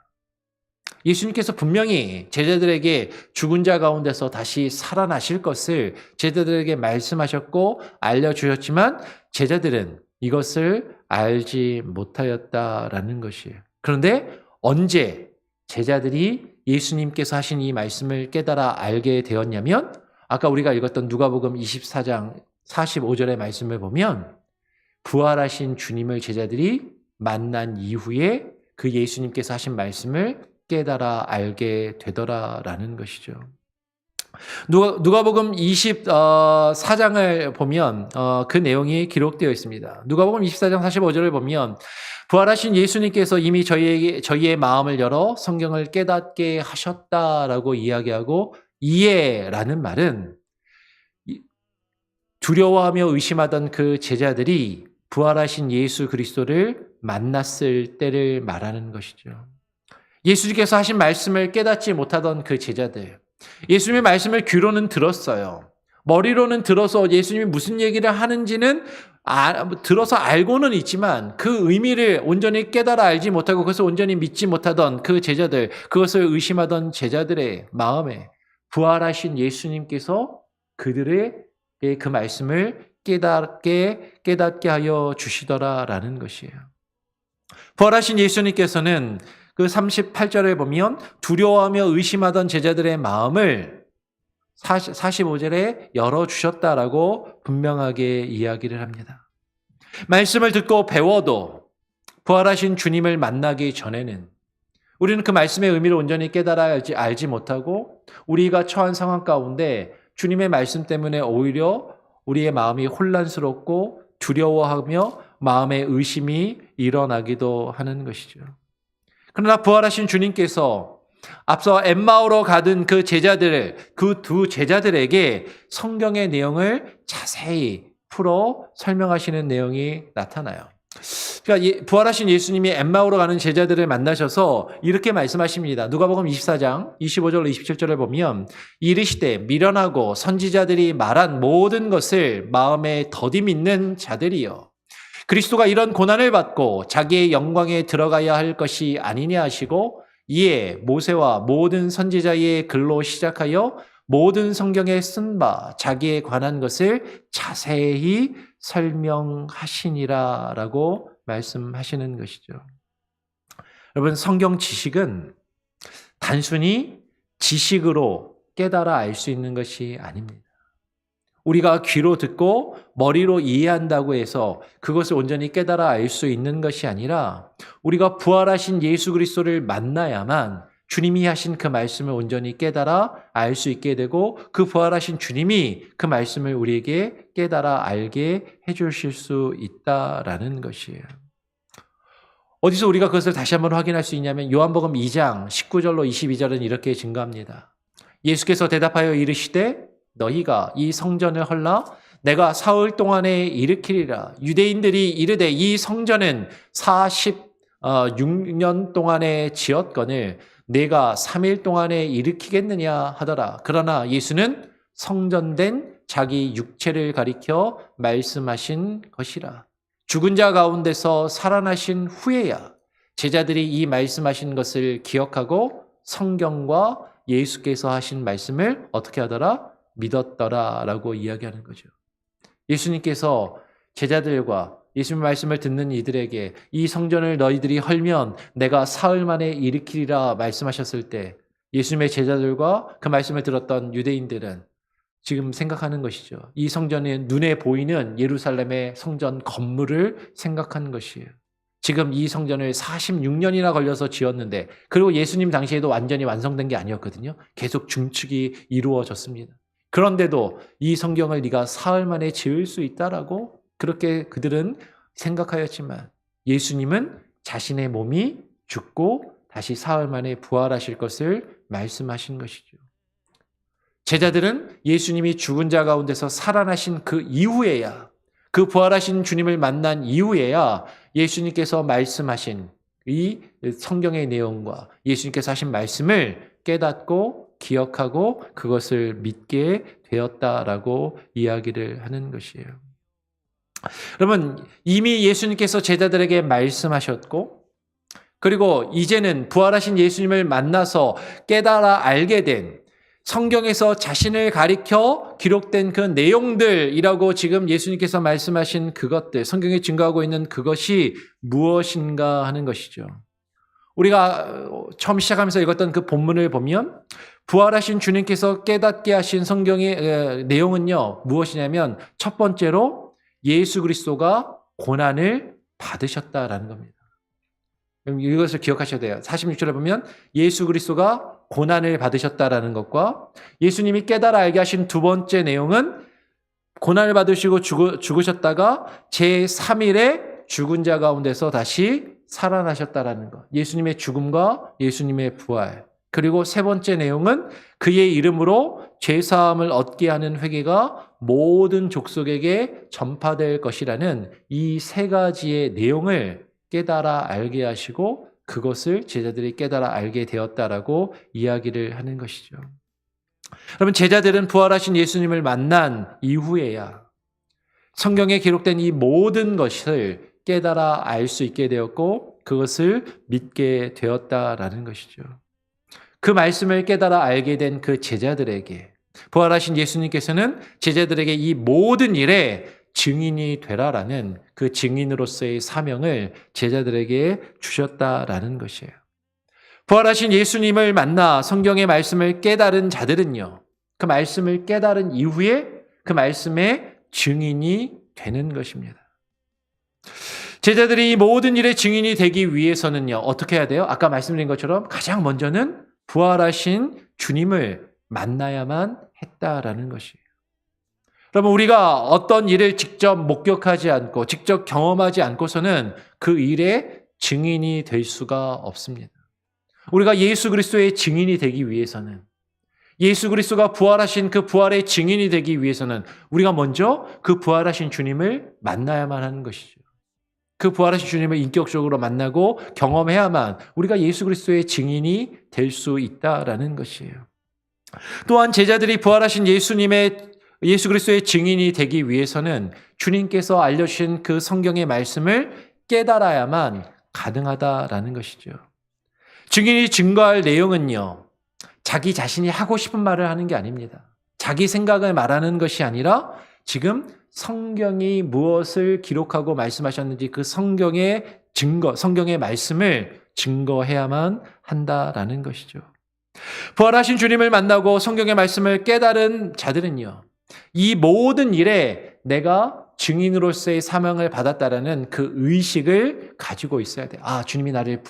예수님께서 분명히 제자들에게 죽은 자 가운데서 다시 살아나실 것을 제자들에게 말씀하셨고 알려주셨지만 제자들은 이것을 알지 못하였다라는 것이에요. 그런데 언제 제자들이 예수님께서 하신 이 말씀을 깨달아 알게 되었냐면 아까 우리가 읽었던 누가복음 24장 45절의 말씀을 보면 부활하신 주님을 제자들이 만난 이후에 그 예수님께서 하신 말씀을 깨달아 알게 되더라라는 것이죠. 누가복음 24장을 보면 그 내용이 기록되어 있습니다. 누가복음 24장 45절을 보면 부활하신 예수님께서 이미 저희의 마음을 열어 성경을 깨닫게 하셨다라고 이야기하고, 이에라는 말은 두려워하며 의심하던 그 제자들이 부활하신 예수 그리스도를 만났을 때를 말하는 것이죠. 예수님께서 하신 말씀을 깨닫지 못하던 그 제자들, 예수님의 말씀을 귀로는 들었어요. 머리로는 들어서 예수님이 무슨 얘기를 하는지는 들어서 알고는 있지만 그 의미를 온전히 깨달아 알지 못하고 그것을 온전히 믿지 못하던 그 제자들, 그것을 의심하던 제자들의 마음에 부활하신 예수님께서 그들의 그 말씀을 깨닫게 하여 주시더라라는 것이에요. 부활하신 예수님께서는 그 38절에 보면 두려워하며 의심하던 제자들의 마음을 45절에 열어주셨다라고 분명하게 이야기를 합니다. 말씀을 듣고 배워도 부활하신 주님을 만나기 전에는 우리는 그 말씀의 의미를 온전히 깨달아 알지 못하고 우리가 처한 상황 가운데 주님의 말씀 때문에 오히려 우리의 마음이 혼란스럽고 두려워하며 마음의 의심이 일어나기도 하는 것이죠. 그러나 부활하신 주님께서 앞서 엠마오로 가던 그 두 제자들에게 성경의 내용을 자세히 풀어 설명하시는 내용이 나타나요. 그러니까 부활하신 예수님이 엠마오로 가는 제자들을 만나셔서 이렇게 말씀하십니다. 누가복음 24장 25절 27절을 보면 이르시되 미련하고 선지자들이 말한 모든 것을 마음에 더디 믿는 자들이여, 그리스도가 이런 고난을 받고 자기의 영광에 들어가야 할 것이 아니냐 하시고, 이에 모세와 모든 선지자의 글로 시작하여 모든 성경에 쓴 바 자기에 관한 것을 자세히 설명하시니라라고 말씀하시는 것이죠. 여러분, 성경 지식은 단순히 지식으로 깨달아 알 수 있는 것이 아닙니다. 우리가 귀로 듣고 머리로 이해한다고 해서 그것을 온전히 깨달아 알 수 있는 것이 아니라 우리가 부활하신 예수 그리스도를 만나야만 주님이 하신 그 말씀을 온전히 깨달아 알 수 있게 되고, 그 부활하신 주님이 그 말씀을 우리에게 깨달아 알게 해주실 수 있다라는 것이에요. 어디서 우리가 그것을 다시 한번 확인할 수 있냐면 요한복음 2장 19절로 22절은 이렇게 증거합니다. 예수께서 대답하여 이르시되 너희가 이 성전을 헐라 내가 사흘 동안에 일으키리라. 유대인들이 이르되 이 성전은 46년 동안에 지었거늘 내가 3일 동안에 일으키겠느냐 하더라. 그러나 예수는 성전된 자기 육체를 가리켜 말씀하신 것이라. 죽은 자 가운데서 살아나신 후에야 제자들이 이 말씀하신 것을 기억하고 성경과 예수께서 하신 말씀을 어떻게 하더라? 믿었더라라고 이야기하는 거죠. 예수님께서 제자들과 예수님의 말씀을 듣는 이들에게 이 성전을 너희들이 헐면 내가 사흘 만에 일으키리라 말씀하셨을 때 예수님의 제자들과 그 말씀을 들었던 유대인들은 지금 생각하는 것이죠. 이 성전은 눈에 보이는 예루살렘의 성전 건물을 생각하는 것이에요. 지금 이 성전을 46년이나 걸려서 지었는데, 그리고 예수님 당시에도 완전히 완성된 게 아니었거든요. 계속 중축이 이루어졌습니다. 그런데도 이 성경을 네가 사흘 만에 지을 수 있다라고 그렇게 그들은 생각하였지만 예수님은 자신의 몸이 죽고 다시 사흘 만에 부활하실 것을 말씀하신 것이죠. 제자들은 예수님이 죽은 자 가운데서 살아나신 그 이후에야, 그 부활하신 주님을 만난 이후에야 예수님께서 말씀하신 이 성경의 내용과 예수님께서 하신 말씀을 깨닫고 기억하고 그것을 믿게 되었다라고 이야기를 하는 것이에요. 여러분, 이미 예수님께서 제자들에게 말씀하셨고, 그리고 이제는 부활하신 예수님을 만나서 깨달아 알게 된 성경에서 자신을 가리켜 기록된 그 내용들이라고 지금 예수님께서 말씀하신 그것들, 성경에 증거하고 있는 그것이 무엇인가 하는 것이죠. 우리가 처음 시작하면서 읽었던 그 본문을 보면 부활하신 주님께서 깨닫게 하신 성경의 내용은요, 무엇이냐면 첫 번째로 예수 그리스도가 고난을 받으셨다라는 겁니다. 이것을 기억하셔야 돼요. 46절에 보면 예수 그리스도가 고난을 받으셨다라는 것과 예수님이 깨달아 알게 하신 두 번째 내용은 고난을 받으시고 죽으셨다가 제3일에 죽은 자 가운데서 다시 살아나셨다라는 것. 예수님의 죽음과 예수님의 부활. 그리고 세 번째 내용은 그의 이름으로 죄사함을 얻게 하는 회개가 모든 족속에게 전파될 것이라는 이 세 가지의 내용을 깨달아 알게 하시고 그것을 제자들이 깨달아 알게 되었다라고 이야기를 하는 것이죠. 여러분, 제자들은 부활하신 예수님을 만난 이후에야 성경에 기록된 이 모든 것을 깨달아 알 수 있게 되었고 그것을 믿게 되었다라는 것이죠. 그 말씀을 깨달아 알게 된 그 제자들에게 부활하신 예수님께서는 제자들에게 이 모든 일에 증인이 되라라는 그 증인으로서의 사명을 제자들에게 주셨다라는 것이에요. 부활하신 예수님을 만나 성경의 말씀을 깨달은 자들은요, 그 말씀을 깨달은 이후에 그 말씀의 증인이 되는 것입니다. 제자들이 이 모든 일의 증인이 되기 위해서는요, 어떻게 해야 돼요? 아까 말씀드린 것처럼 가장 먼저는 부활하신 주님을 만나야만 했다라는 것이에요. 여러분, 우리가 어떤 일을 직접 목격하지 않고 직접 경험하지 않고서는 그 일의 증인이 될 수가 없습니다. 우리가 예수 그리스도의 증인이 되기 위해서는, 예수 그리스도가 부활하신 그 부활의 증인이 되기 위해서는 우리가 먼저 그 부활하신 주님을 만나야만 하는 것이죠. 그 부활하신 주님을 인격적으로 만나고 경험해야만 우리가 예수 그리스도의 증인이 될 수 있다라는 것이에요. 또한 제자들이 부활하신 예수 그리스도의 증인이 되기 위해서는 주님께서 알려주신 그 성경의 말씀을 깨달아야만 가능하다라는 것이죠. 증인이 증거할 내용은요, 자기 자신이 하고 싶은 말을 하는 게 아닙니다. 자기 생각을 말하는 것이 아니라 지금 성경이 무엇을 기록하고 말씀하셨는지 그 성경의 증거, 성경의 말씀을 증거해야만 한다라는 것이죠. 부활하신 주님을 만나고 성경의 말씀을 깨달은 자들은요, 이 모든 일에 내가 증인으로서의 사명을 받았다라는 그 의식을 가지고 있어야 돼요. 아, 주님이 나를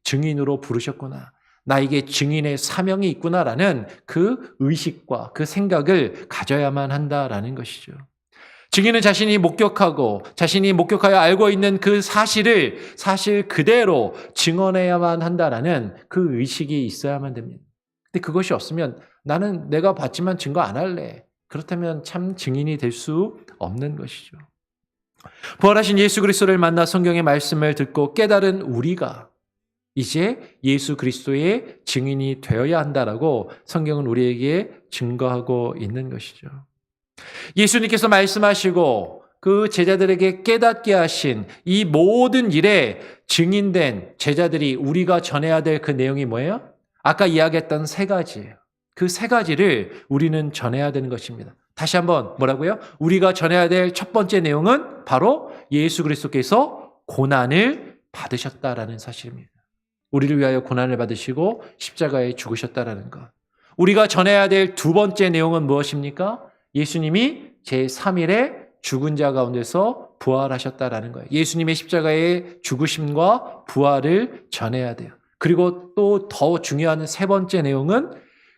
증인으로 부르셨구나. 나에게 증인의 사명이 있구나라는 그 의식과 그 생각을 가져야만 한다라는 것이죠. 증인은 자신이 목격하여 알고 있는 그 사실을 사실 그대로 증언해야만 한다라는 그 의식이 있어야만 됩니다. 근데 그것이 없으면 나는 내가 봤지만 증거 안 할래. 그렇다면 참 증인이 될 수 없는 것이죠. 부활하신 예수 그리스도를 만나 성경의 말씀을 듣고 깨달은 우리가 이제 예수 그리스도의 증인이 되어야 한다라고 성경은 우리에게 증거하고 있는 것이죠. 예수님께서 말씀하시고 그 제자들에게 깨닫게 하신 이 모든 일에 증인된 제자들이 우리가 전해야 될 그 내용이 뭐예요? 아까 이야기했던 세 가지예요. 그 세 가지를 우리는 전해야 되는 것입니다. 다시 한번 뭐라고요? 우리가 전해야 될 첫 번째 내용은 바로 예수 그리스도께서 고난을 받으셨다라는 사실입니다. 우리를 위하여 고난을 받으시고 십자가에 죽으셨다라는 것. 우리가 전해야 될 두 번째 내용은 무엇입니까? 예수님이 제3일에 죽은 자 가운데서 부활하셨다라는 거예요. 예수님의 십자가의 죽으심과 부활을 전해야 돼요. 그리고 또 더 중요한 세 번째 내용은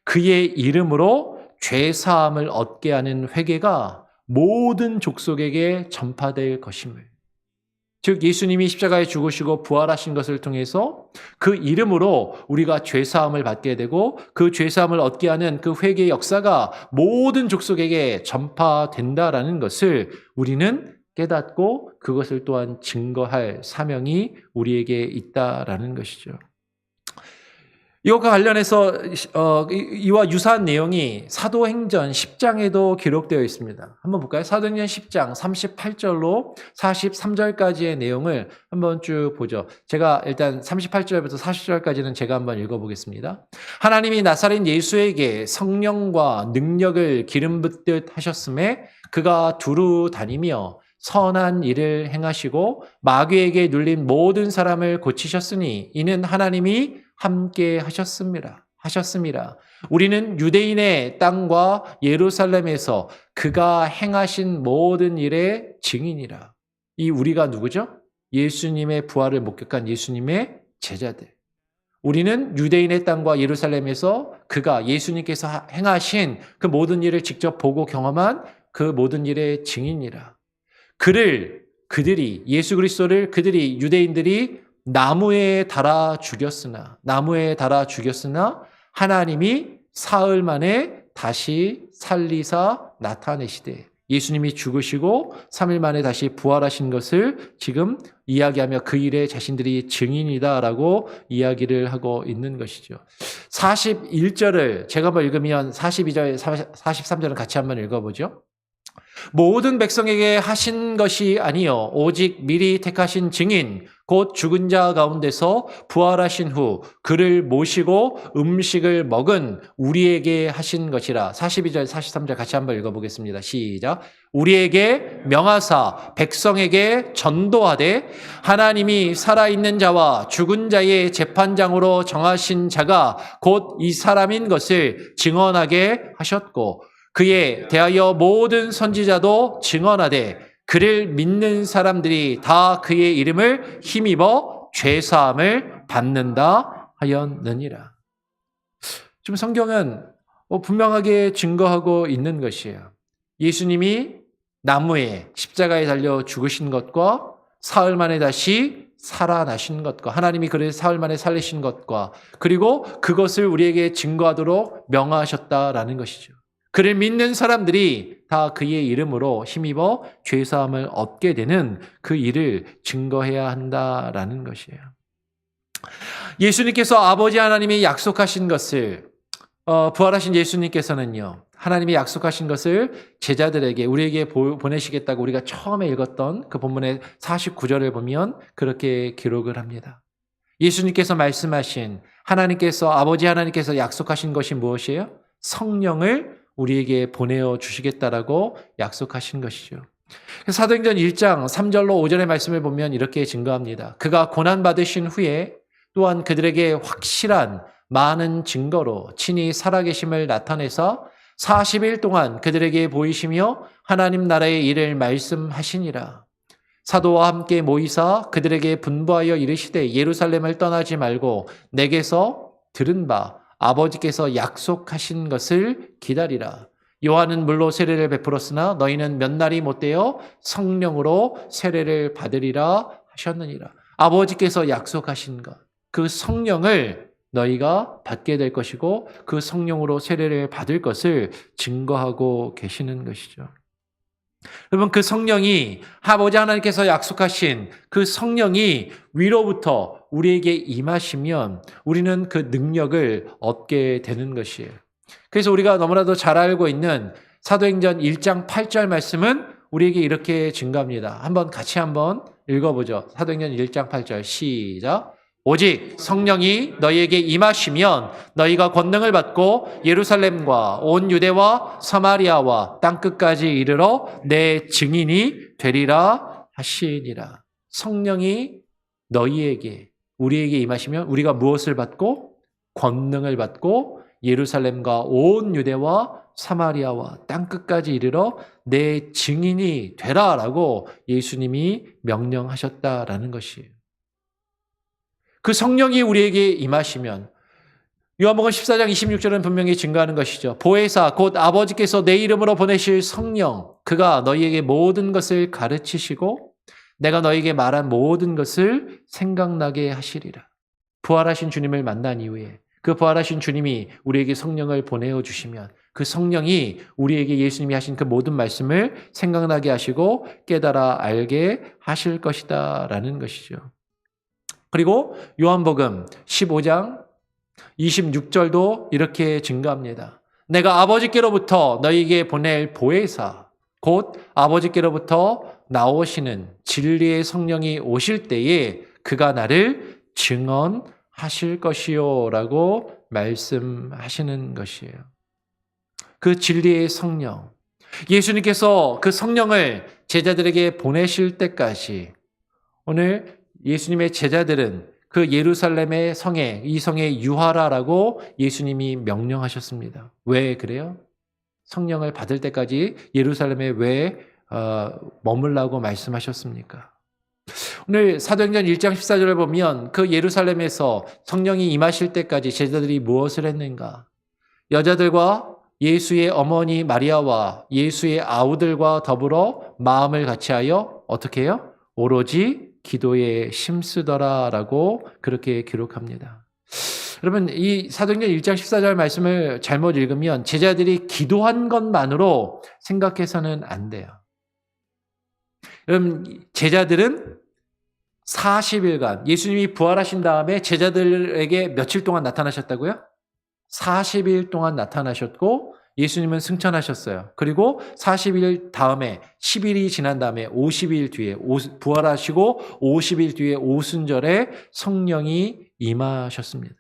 그의 이름으로 죄사함을 얻게 하는 회개가 모든 족속에게 전파될 것임을. 즉 예수님이 십자가에 죽으시고 부활하신 것을 통해서 그 이름으로 우리가 죄사함을 받게 되고 그 죄사함을 얻게 하는 그 회개의 역사가 모든 족속에게 전파된다라는 것을 우리는 깨닫고 그것을 또한 증거할 사명이 우리에게 있다라는 것이죠. 이것과 관련해서 이와 유사한 내용이 사도행전 10장에도 기록되어 있습니다. 한번 볼까요? 사도행전 10장 38절로 43절까지의 내용을 한번 쭉 보죠. 제가 일단 38절부터 40절까지는 제가 한번 읽어보겠습니다. 하나님이 나사렛 예수에게 성령과 능력을 기름 붓듯 하셨음에 그가 두루 다니며 선한 일을 행하시고 마귀에게 눌린 모든 사람을 고치셨으니 이는 하나님이 함께 하셨습니다. 우리는 유대인의 땅과 예루살렘에서 그가 행하신 모든 일의 증인이라. 이 우리가 누구죠? 예수님의 부활을 목격한 예수님의 제자들. 우리는 유대인의 땅과 예루살렘에서 그가 예수님께서 행하신 그 모든 일을 직접 보고 경험한 그 모든 일의 증인이라. 그들이 예수 그리스도를 그들이 유대인들이 나무에 달아 죽였으나 하나님이 사흘 만에 다시 살리사 나타내시되 예수님이 죽으시고 3일 만에 다시 부활하신 것을 지금 이야기하며 그 일에 자신들이 증인이다라고 이야기를 하고 있는 것이죠. 41절을 제가 한번 읽으면 42절, 43절을 같이 한번 읽어보죠. 모든 백성에게 하신 것이 아니요 오직 미리 택하신 증인 곧 죽은 자 가운데서 부활하신 후 그를 모시고 음식을 먹은 우리에게 하신 것이라. 42절 43절 같이 한번 읽어보겠습니다. 시작. 우리에게 명하사 백성에게 전도하되 하나님이 살아있는 자와 죽은 자의 재판장으로 정하신 자가 곧 이 사람인 것을 증언하게 하셨고 그에 대하여 모든 선지자도 증언하되 그를 믿는 사람들이 다 그의 이름을 힘입어 죄사함을 받는다 하였느니라. 지금 성경은 분명하게 증거하고 있는 것이에요. 예수님이 나무에 십자가에 달려 죽으신 것과 사흘 만에 다시 살아나신 것과 하나님이 그를 사흘 만에 살리신 것과 그리고 그것을 우리에게 증거하도록 명하셨다라는 것이죠. 그를 믿는 사람들이 다 그의 이름으로 힘입어 죄사함을 얻게 되는 그 일을 증거해야 한다라는 것이에요. 예수님께서 아버지 하나님이 약속하신 것을 부활하신 예수님께서는요. 하나님이 약속하신 것을 제자들에게 우리에게 보내시겠다고 우리가 처음에 읽었던 그 본문의 49절을 보면 그렇게 기록을 합니다. 예수님께서 말씀하신 하나님께서 아버지 하나님께서 약속하신 것이 무엇이에요? 성령을 우리에게 보내어 주시겠다라고 약속하신 것이죠. 사도행전 1장 3절로 5절의 말씀을 보면 이렇게 증거합니다. 그가 고난받으신 후에 또한 그들에게 확실한 많은 증거로 친히 살아계심을 나타내서 40일 동안 그들에게 보이시며 하나님 나라의 일을 말씀하시니라. 사도와 함께 모이사 그들에게 분부하여 이르시되 예루살렘을 떠나지 말고 내게서 들은 바 아버지께서 약속하신 것을 기다리라. 요한은 물로 세례를 베풀었으나 너희는 몇 날이 못되어 성령으로 세례를 받으리라 하셨느니라. 아버지께서 약속하신 것, 그 성령을 너희가 받게 될 것이고 그 성령으로 세례를 받을 것을 증거하고 계시는 것이죠. 여러분, 그 성령이 아버지 하나님께서 약속하신 그 성령이 위로부터 우리에게 임하시면 우리는 그 능력을 얻게 되는 것이에요. 그래서 우리가 너무나도 잘 알고 있는 사도행전 1장 8절 말씀은 우리에게 이렇게 증거합니다. 같이 한번 읽어보죠. 사도행전 1장 8절 시작. 오직 성령이 너희에게 임하시면 너희가 권능을 받고 예루살렘과 온 유대와 사마리아와 땅끝까지 이르러 내 증인이 되리라 하시니라. 성령이 너희에게 우리에게 임하시면 우리가 무엇을 받고? 권능을 받고 예루살렘과 온 유대와 사마리아와 땅끝까지 이르러 내 증인이 되라라고 예수님이 명령하셨다라는 것이에요. 그 성령이 우리에게 임하시면 요한복음 14장 26절은 분명히 증거하는 것이죠. 보혜사 곧 아버지께서 내 이름으로 보내실 성령 그가 너희에게 모든 것을 가르치시고 내가 너희에게 말한 모든 것을 생각나게 하시리라. 부활하신 주님을 만난 이후에 그 부활하신 주님이 우리에게 성령을 보내어 주시면 그 성령이 우리에게 예수님이 하신 그 모든 말씀을 생각나게 하시고 깨달아 알게 하실 것이다 라는 것이죠. 그리고 요한복음 15장 26절도 이렇게 증거합니다. 내가 아버지께로부터 너희에게 보낼 보혜사 곧 아버지께로부터 나오시는 진리의 성령이 오실 때에 그가 나를 증언하실 것이요 라고 말씀하시는 것이에요. 그 진리의 성령, 예수님께서 그 성령을 제자들에게 보내실 때까지 오늘 예수님의 제자들은 그 예루살렘의 성에 이 성에 유하라라고 예수님이 명령하셨습니다. 왜 그래요? 성령을 받을 때까지 예루살렘에 왜 머물라고 말씀하셨습니까? 오늘 사도행전 1장 14절을 보면 그 예루살렘에서 성령이 임하실 때까지 제자들이 무엇을 했는가? 여자들과 예수의 어머니 마리아와 예수의 아우들과 더불어 마음을 같이하여 어떻게 해요? 오로지 기도에 힘쓰더라라고 그렇게 기록합니다. 여러분, 이 사도행전 1장 14절 말씀을 잘못 읽으면 제자들이 기도한 것만으로 생각해서는 안 돼요. 여러분, 제자들은 40일간 예수님이 부활하신 다음에 제자들에게 며칠 동안 나타나셨다고요? 40일 동안 나타나셨고 예수님은 승천하셨어요. 그리고 40일 다음에 10일이 지난 다음에 50일 뒤에 부활하시고 50일 뒤에 오순절에 성령이 임하셨습니다.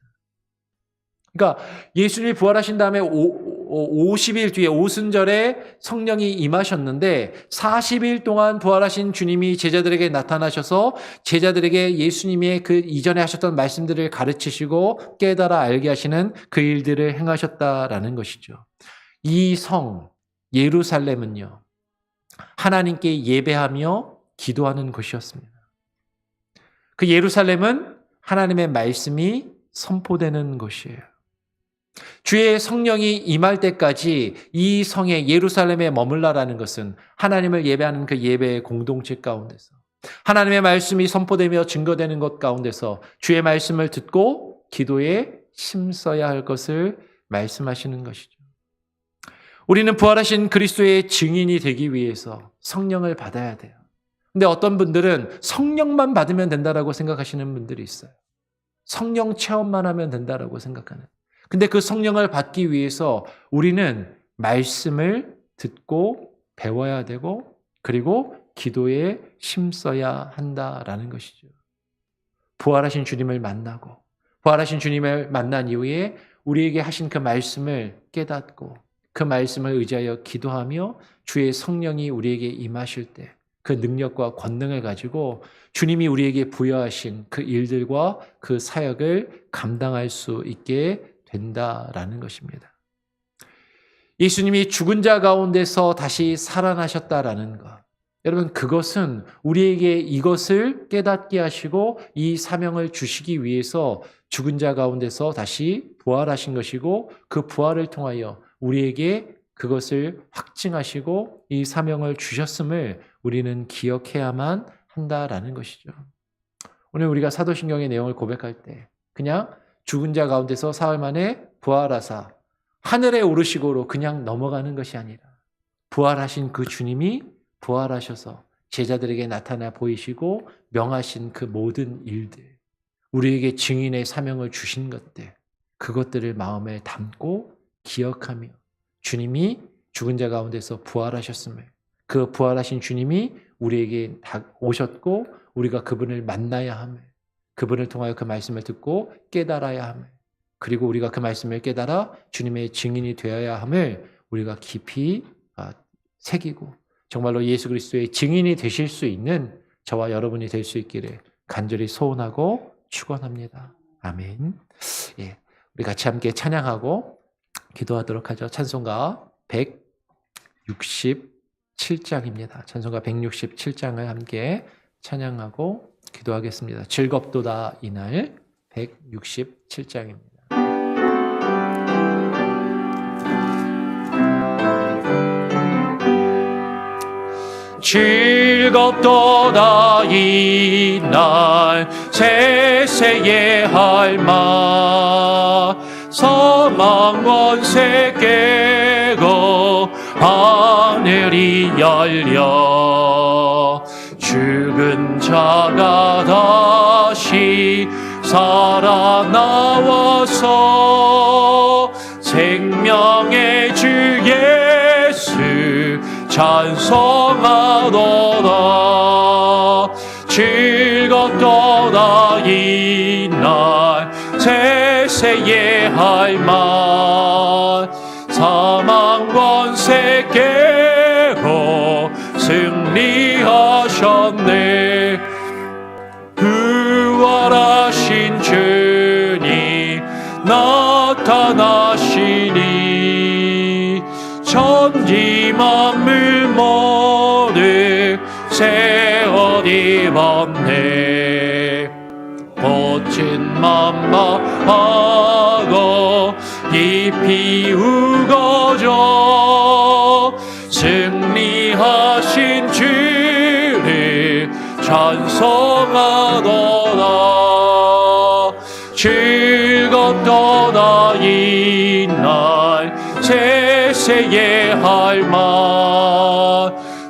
그러니까 예수님이 부활하신 다음에 50일 뒤에 오순절에 성령이 임하셨는데 40일 동안 부활하신 주님이 제자들에게 나타나셔서 제자들에게 예수님의 그 이전에 하셨던 말씀들을 가르치시고 깨달아 알게 하시는 그 일들을 행하셨다라는 것이죠. 이 성 예루살렘은요, 하나님께 예배하며 기도하는 곳이었습니다. 그 예루살렘은 하나님의 말씀이 선포되는 곳이에요. 주의 성령이 임할 때까지 이 성에 예루살렘에 머물라라는 것은 하나님을 예배하는 그 예배의 공동체 가운데서 하나님의 말씀이 선포되며 증거되는 것 가운데서 주의 말씀을 듣고 기도에 힘써야 할 것을 말씀하시는 것이죠. 우리는 부활하신 그리스도의 증인이 되기 위해서 성령을 받아야 돼요. 근데 어떤 분들은 성령만 받으면 된다라고 생각하시는 분들이 있어요. 성령 체험만 하면 된다라고 생각하는. 근데 그 성령을 받기 위해서 우리는 말씀을 듣고 배워야 되고 그리고 기도에 힘써야 한다라는 것이죠. 부활하신 주님을 만나고 부활하신 주님을 만난 이후에 우리에게 하신 그 말씀을 깨닫고 그 말씀을 의지하여 기도하며 주의 성령이 우리에게 임하실 때 그 능력과 권능을 가지고 주님이 우리에게 부여하신 그 일들과 그 사역을 감당할 수 있게 된다라는 것입니다. 예수님이 죽은 자 가운데서 다시 살아나셨다라는 것. 여러분, 그것은 우리에게 이것을 깨닫게 하시고 이 사명을 주시기 위해서 죽은 자 가운데서 다시 부활하신 것이고 그 부활을 통하여 우리에게 그것을 확증하시고 이 사명을 주셨음을 우리는 기억해야만 한다라는 것이죠. 오늘 우리가 사도신경의 내용을 고백할 때 그냥 죽은 자 가운데서 사흘 만에 부활하사 하늘에 오르시고로 그냥 넘어가는 것이 아니라 부활하신 그 주님이 부활하셔서 제자들에게 나타나 보이시고 명하신 그 모든 일들, 우리에게 증인의 사명을 주신 것들, 그것들을 마음에 담고 기억하며 주님이 죽은 자 가운데서 부활하셨음을, 그 부활하신 주님이 우리에게 오셨고 우리가 그분을 만나야 함을, 그분을 통하여 그 말씀을 듣고 깨달아야 함을, 그리고 우리가 그 말씀을 깨달아 주님의 증인이 되어야 함을 우리가 깊이 새기고 정말로 예수 그리스도의 증인이 되실 수 있는 저와 여러분이 될 수 있기를 간절히 소원하고 축원합니다. 아멘. 예, 우리 같이 함께 찬양하고 기도하도록 하죠. 찬송가 167장입니다. 찬송가 167장을 함께 찬양하고 기도하겠습니다. 즐겁도다 이날 167장입니다. 즐겁도다 이날 세세의 할망 사망 권세 깨고 하늘이 열려 죽은 자가 다시 살아나와서 생명의 주 예수 찬송하도다 즐겁도다 이날 세세의 할망 사망 권세 깨고 승리하셨네 부활하신 주님 나타나시니 천지 만물 모두 새 옷 입었네 만마하고 깊이 우거져 승리하신 주를 찬송하도다. 즐겁도다 이날 세세의 할만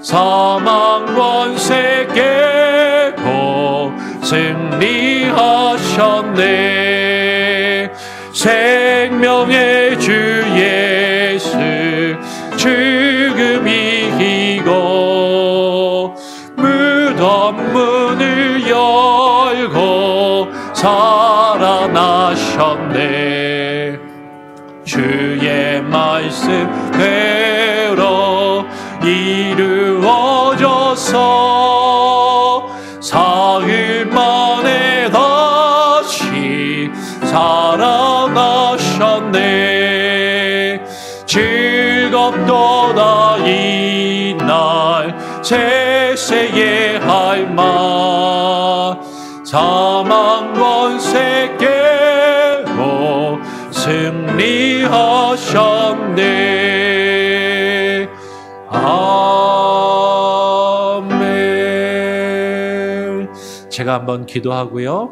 사망 권세 깨고 승리하셨네. 생명의 주 예수 죽음 이기고 무덤 문을 열고 살아나셨네. 주의 말씀대로 이루어져서 사흘 만에 다시 살아나셨네. 즐겁도다 이날 세세의 할만 사망 권세 깨고 승리하셨네. 아멘. 제가 한번 기도하고요.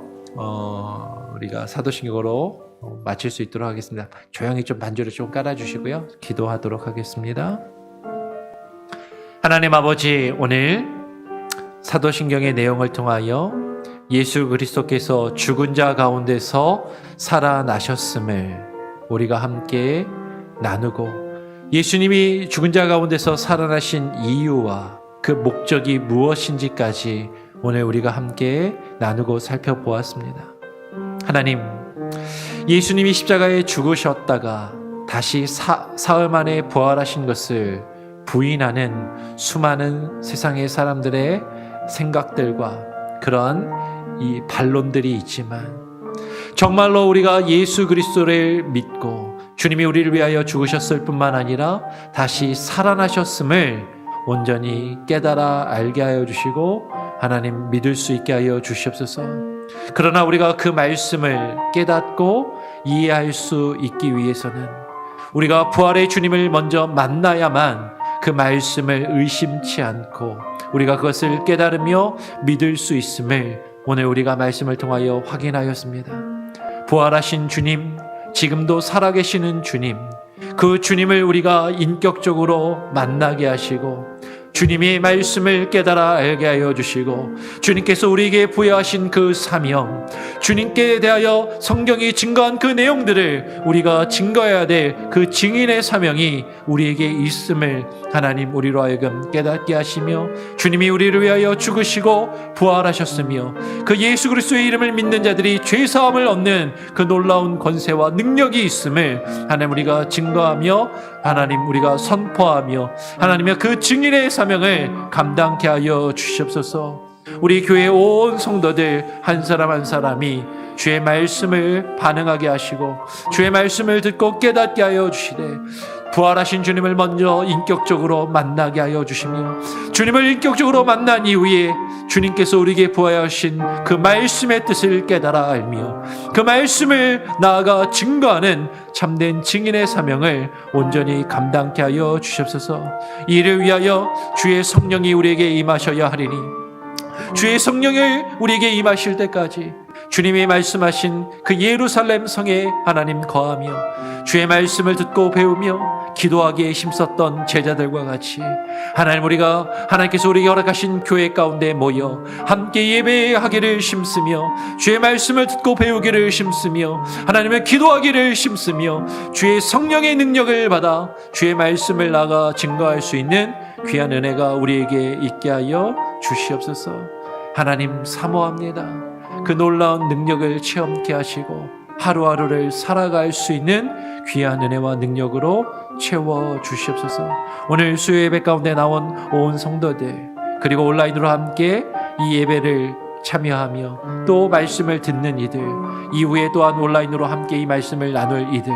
우리가 사도신경으로 마칠 수 있도록 하겠습니다. 조용히 좀 반주를 좀 깔아주시고요. 기도하도록 하겠습니다. 하나님 아버지, 오늘 사도신경의 내용을 통하여 예수 그리스도께서 죽은 자 가운데서 살아나셨음을 우리가 함께 나누고, 예수님이 죽은 자 가운데서 살아나신 이유와 그 목적이 무엇인지까지 오늘 우리가 함께 나누고 살펴보았습니다. 하나님, 예수님이 십자가에 죽으셨다가 다시 사흘 만에 부활하신 것을 부인하는 수많은 세상의 사람들의 생각들과 그런 이 반론들이 있지만, 정말로 우리가 예수 그리스도를 믿고 주님이 우리를 위하여 죽으셨을 뿐만 아니라 다시 살아나셨음을 온전히 깨달아 알게 하여 주시고 하나님 믿을 수 있게 하여 주시옵소서. 그러나 우리가 그 말씀을 깨닫고 이해할 수 있기 위해서는 우리가 부활의 주님을 먼저 만나야만 그 말씀을 의심치 않고 우리가 그것을 깨달으며 믿을 수 있음을 오늘 우리가 말씀을 통하여 확인하였습니다. 부활하신 주님, 지금도 살아계시는 주님, 그 주님을 우리가 인격적으로 만나게 하시고 주님의 말씀을 깨달아 알게 하여 주시고, 주님께서 우리에게 부여하신 그 사명, 주님께 대하여 성경이 증거한 그 내용들을 우리가 증거해야 될 그 증인의 사명이 우리에게 있음을 하나님 우리로 하여금 깨닫게 하시며, 주님이 우리를 위하여 죽으시고 부활하셨으며 그 예수 그리스도의 이름을 믿는 자들이 죄사함을 얻는 그 놀라운 권세와 능력이 있음을 하나님 우리가 증거하며 하나님 우리가 선포하며 하나님의 그 증인의 사명을 감당케 하여 주시옵소서. 우리 교회 온 성도들 한 사람 한 사람이 주의 말씀을 반응하게 하시고 주의 말씀을 듣고 깨닫게 하여 주시되, 부활하신 주님을 먼저 인격적으로 만나게 하여 주시며, 주님을 인격적으로 만난 이후에 주님께서 우리에게 부여하신 그 말씀의 뜻을 깨달아 알며 그 말씀을 나아가 증거하는 참된 증인의 사명을 온전히 감당케 하여 주시옵소서. 이를 위하여 주의 성령이 우리에게 임하셔야 하리니, 주의 성령이 우리에게 임하실 때까지 주님이 말씀하신 그 예루살렘 성에 하나님 거하며 주의 말씀을 듣고 배우며 기도하기에 힘썼던 제자들과 같이 하나님 우리가 하나님께서 우리에게 허락하신 교회 가운데 모여 함께 예배하기를 힘쓰며 주의 말씀을 듣고 배우기를 힘쓰며 하나님의 기도하기를 힘쓰며 주의 성령의 능력을 받아 주의 말씀을 나가 증거할 수 있는 귀한 은혜가 우리에게 있게 하여 주시옵소서. 하나님 사모합니다. 그 놀라운 능력을 체험케 하시고 하루하루를 살아갈 수 있는 귀한 은혜와 능력으로 채워 주시옵소서. 오늘 수요 예배 가운데 나온 온 성도들, 그리고 온라인으로 함께 이 예배를 참여하며 또 말씀을 듣는 이들, 이후에 또한 온라인으로 함께 이 말씀을 나눌 이들,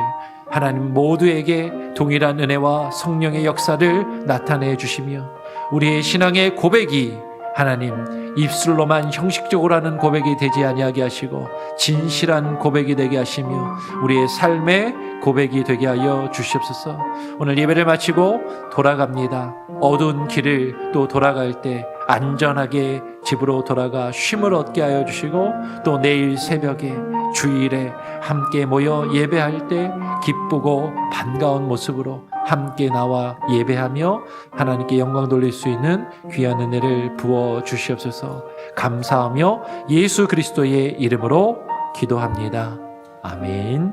하나님 모두에게 동일한 은혜와 성령의 역사를 나타내 주시며 우리의 신앙의 고백이 하나님 입술로만 형식적으로 하는 고백이 되지 아니하게 하시고 진실한 고백이 되게 하시며 우리의 삶의 고백이 되게 하여 주시옵소서. 오늘 예배를 마치고 돌아갑니다. 어두운 길을 또 돌아갈 때 안전하게 집으로 돌아가 쉼을 얻게 하여 주시고 또 내일 새벽에 주일에 함께 모여 예배할 때 기쁘고 반가운 모습으로 함께 나와 예배하며 하나님께 영광 돌릴 수 있는 귀한 은혜를 부어 주시옵소서. 감사하며 예수 그리스도의 이름으로 기도합니다. 아멘.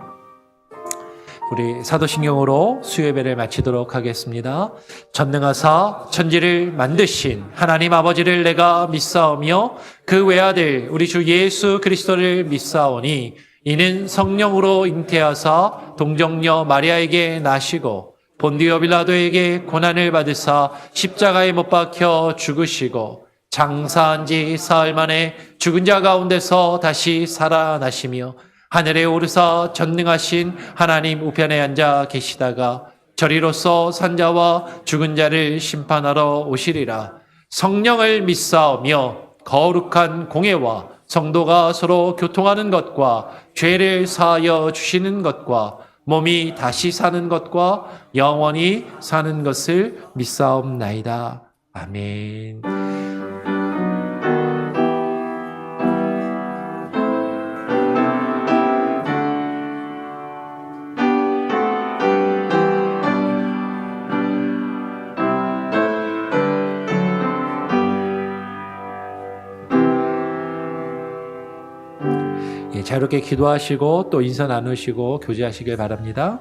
우리 사도신경으로 수요예배를 마치도록 하겠습니다. 전능하사 천지를 만드신 하나님 아버지를 내가 믿사오며 그 외아들 우리 주 예수 그리스도를 믿사오니 이는 성령으로 잉태하사 동정녀 마리아에게 나시고 본디오 빌라도에게 고난을 받으사 십자가에 못 박혀 죽으시고 장사한 지 사흘 만에 죽은 자 가운데서 다시 살아나시며 하늘에 오르사 전능하신 하나님 우편에 앉아 계시다가 저리로서 산자와 죽은 자를 심판하러 오시리라. 성령을 믿사오며 거룩한 공회와 성도가 서로 교통하는 것과 죄를 사하여 주시는 것과 몸이 다시 사는 것과 영원히 사는 것을 믿사옵나이다. 아멘. 자유롭게 기도하시고 또 인사 나누시고 교제하시길 바랍니다.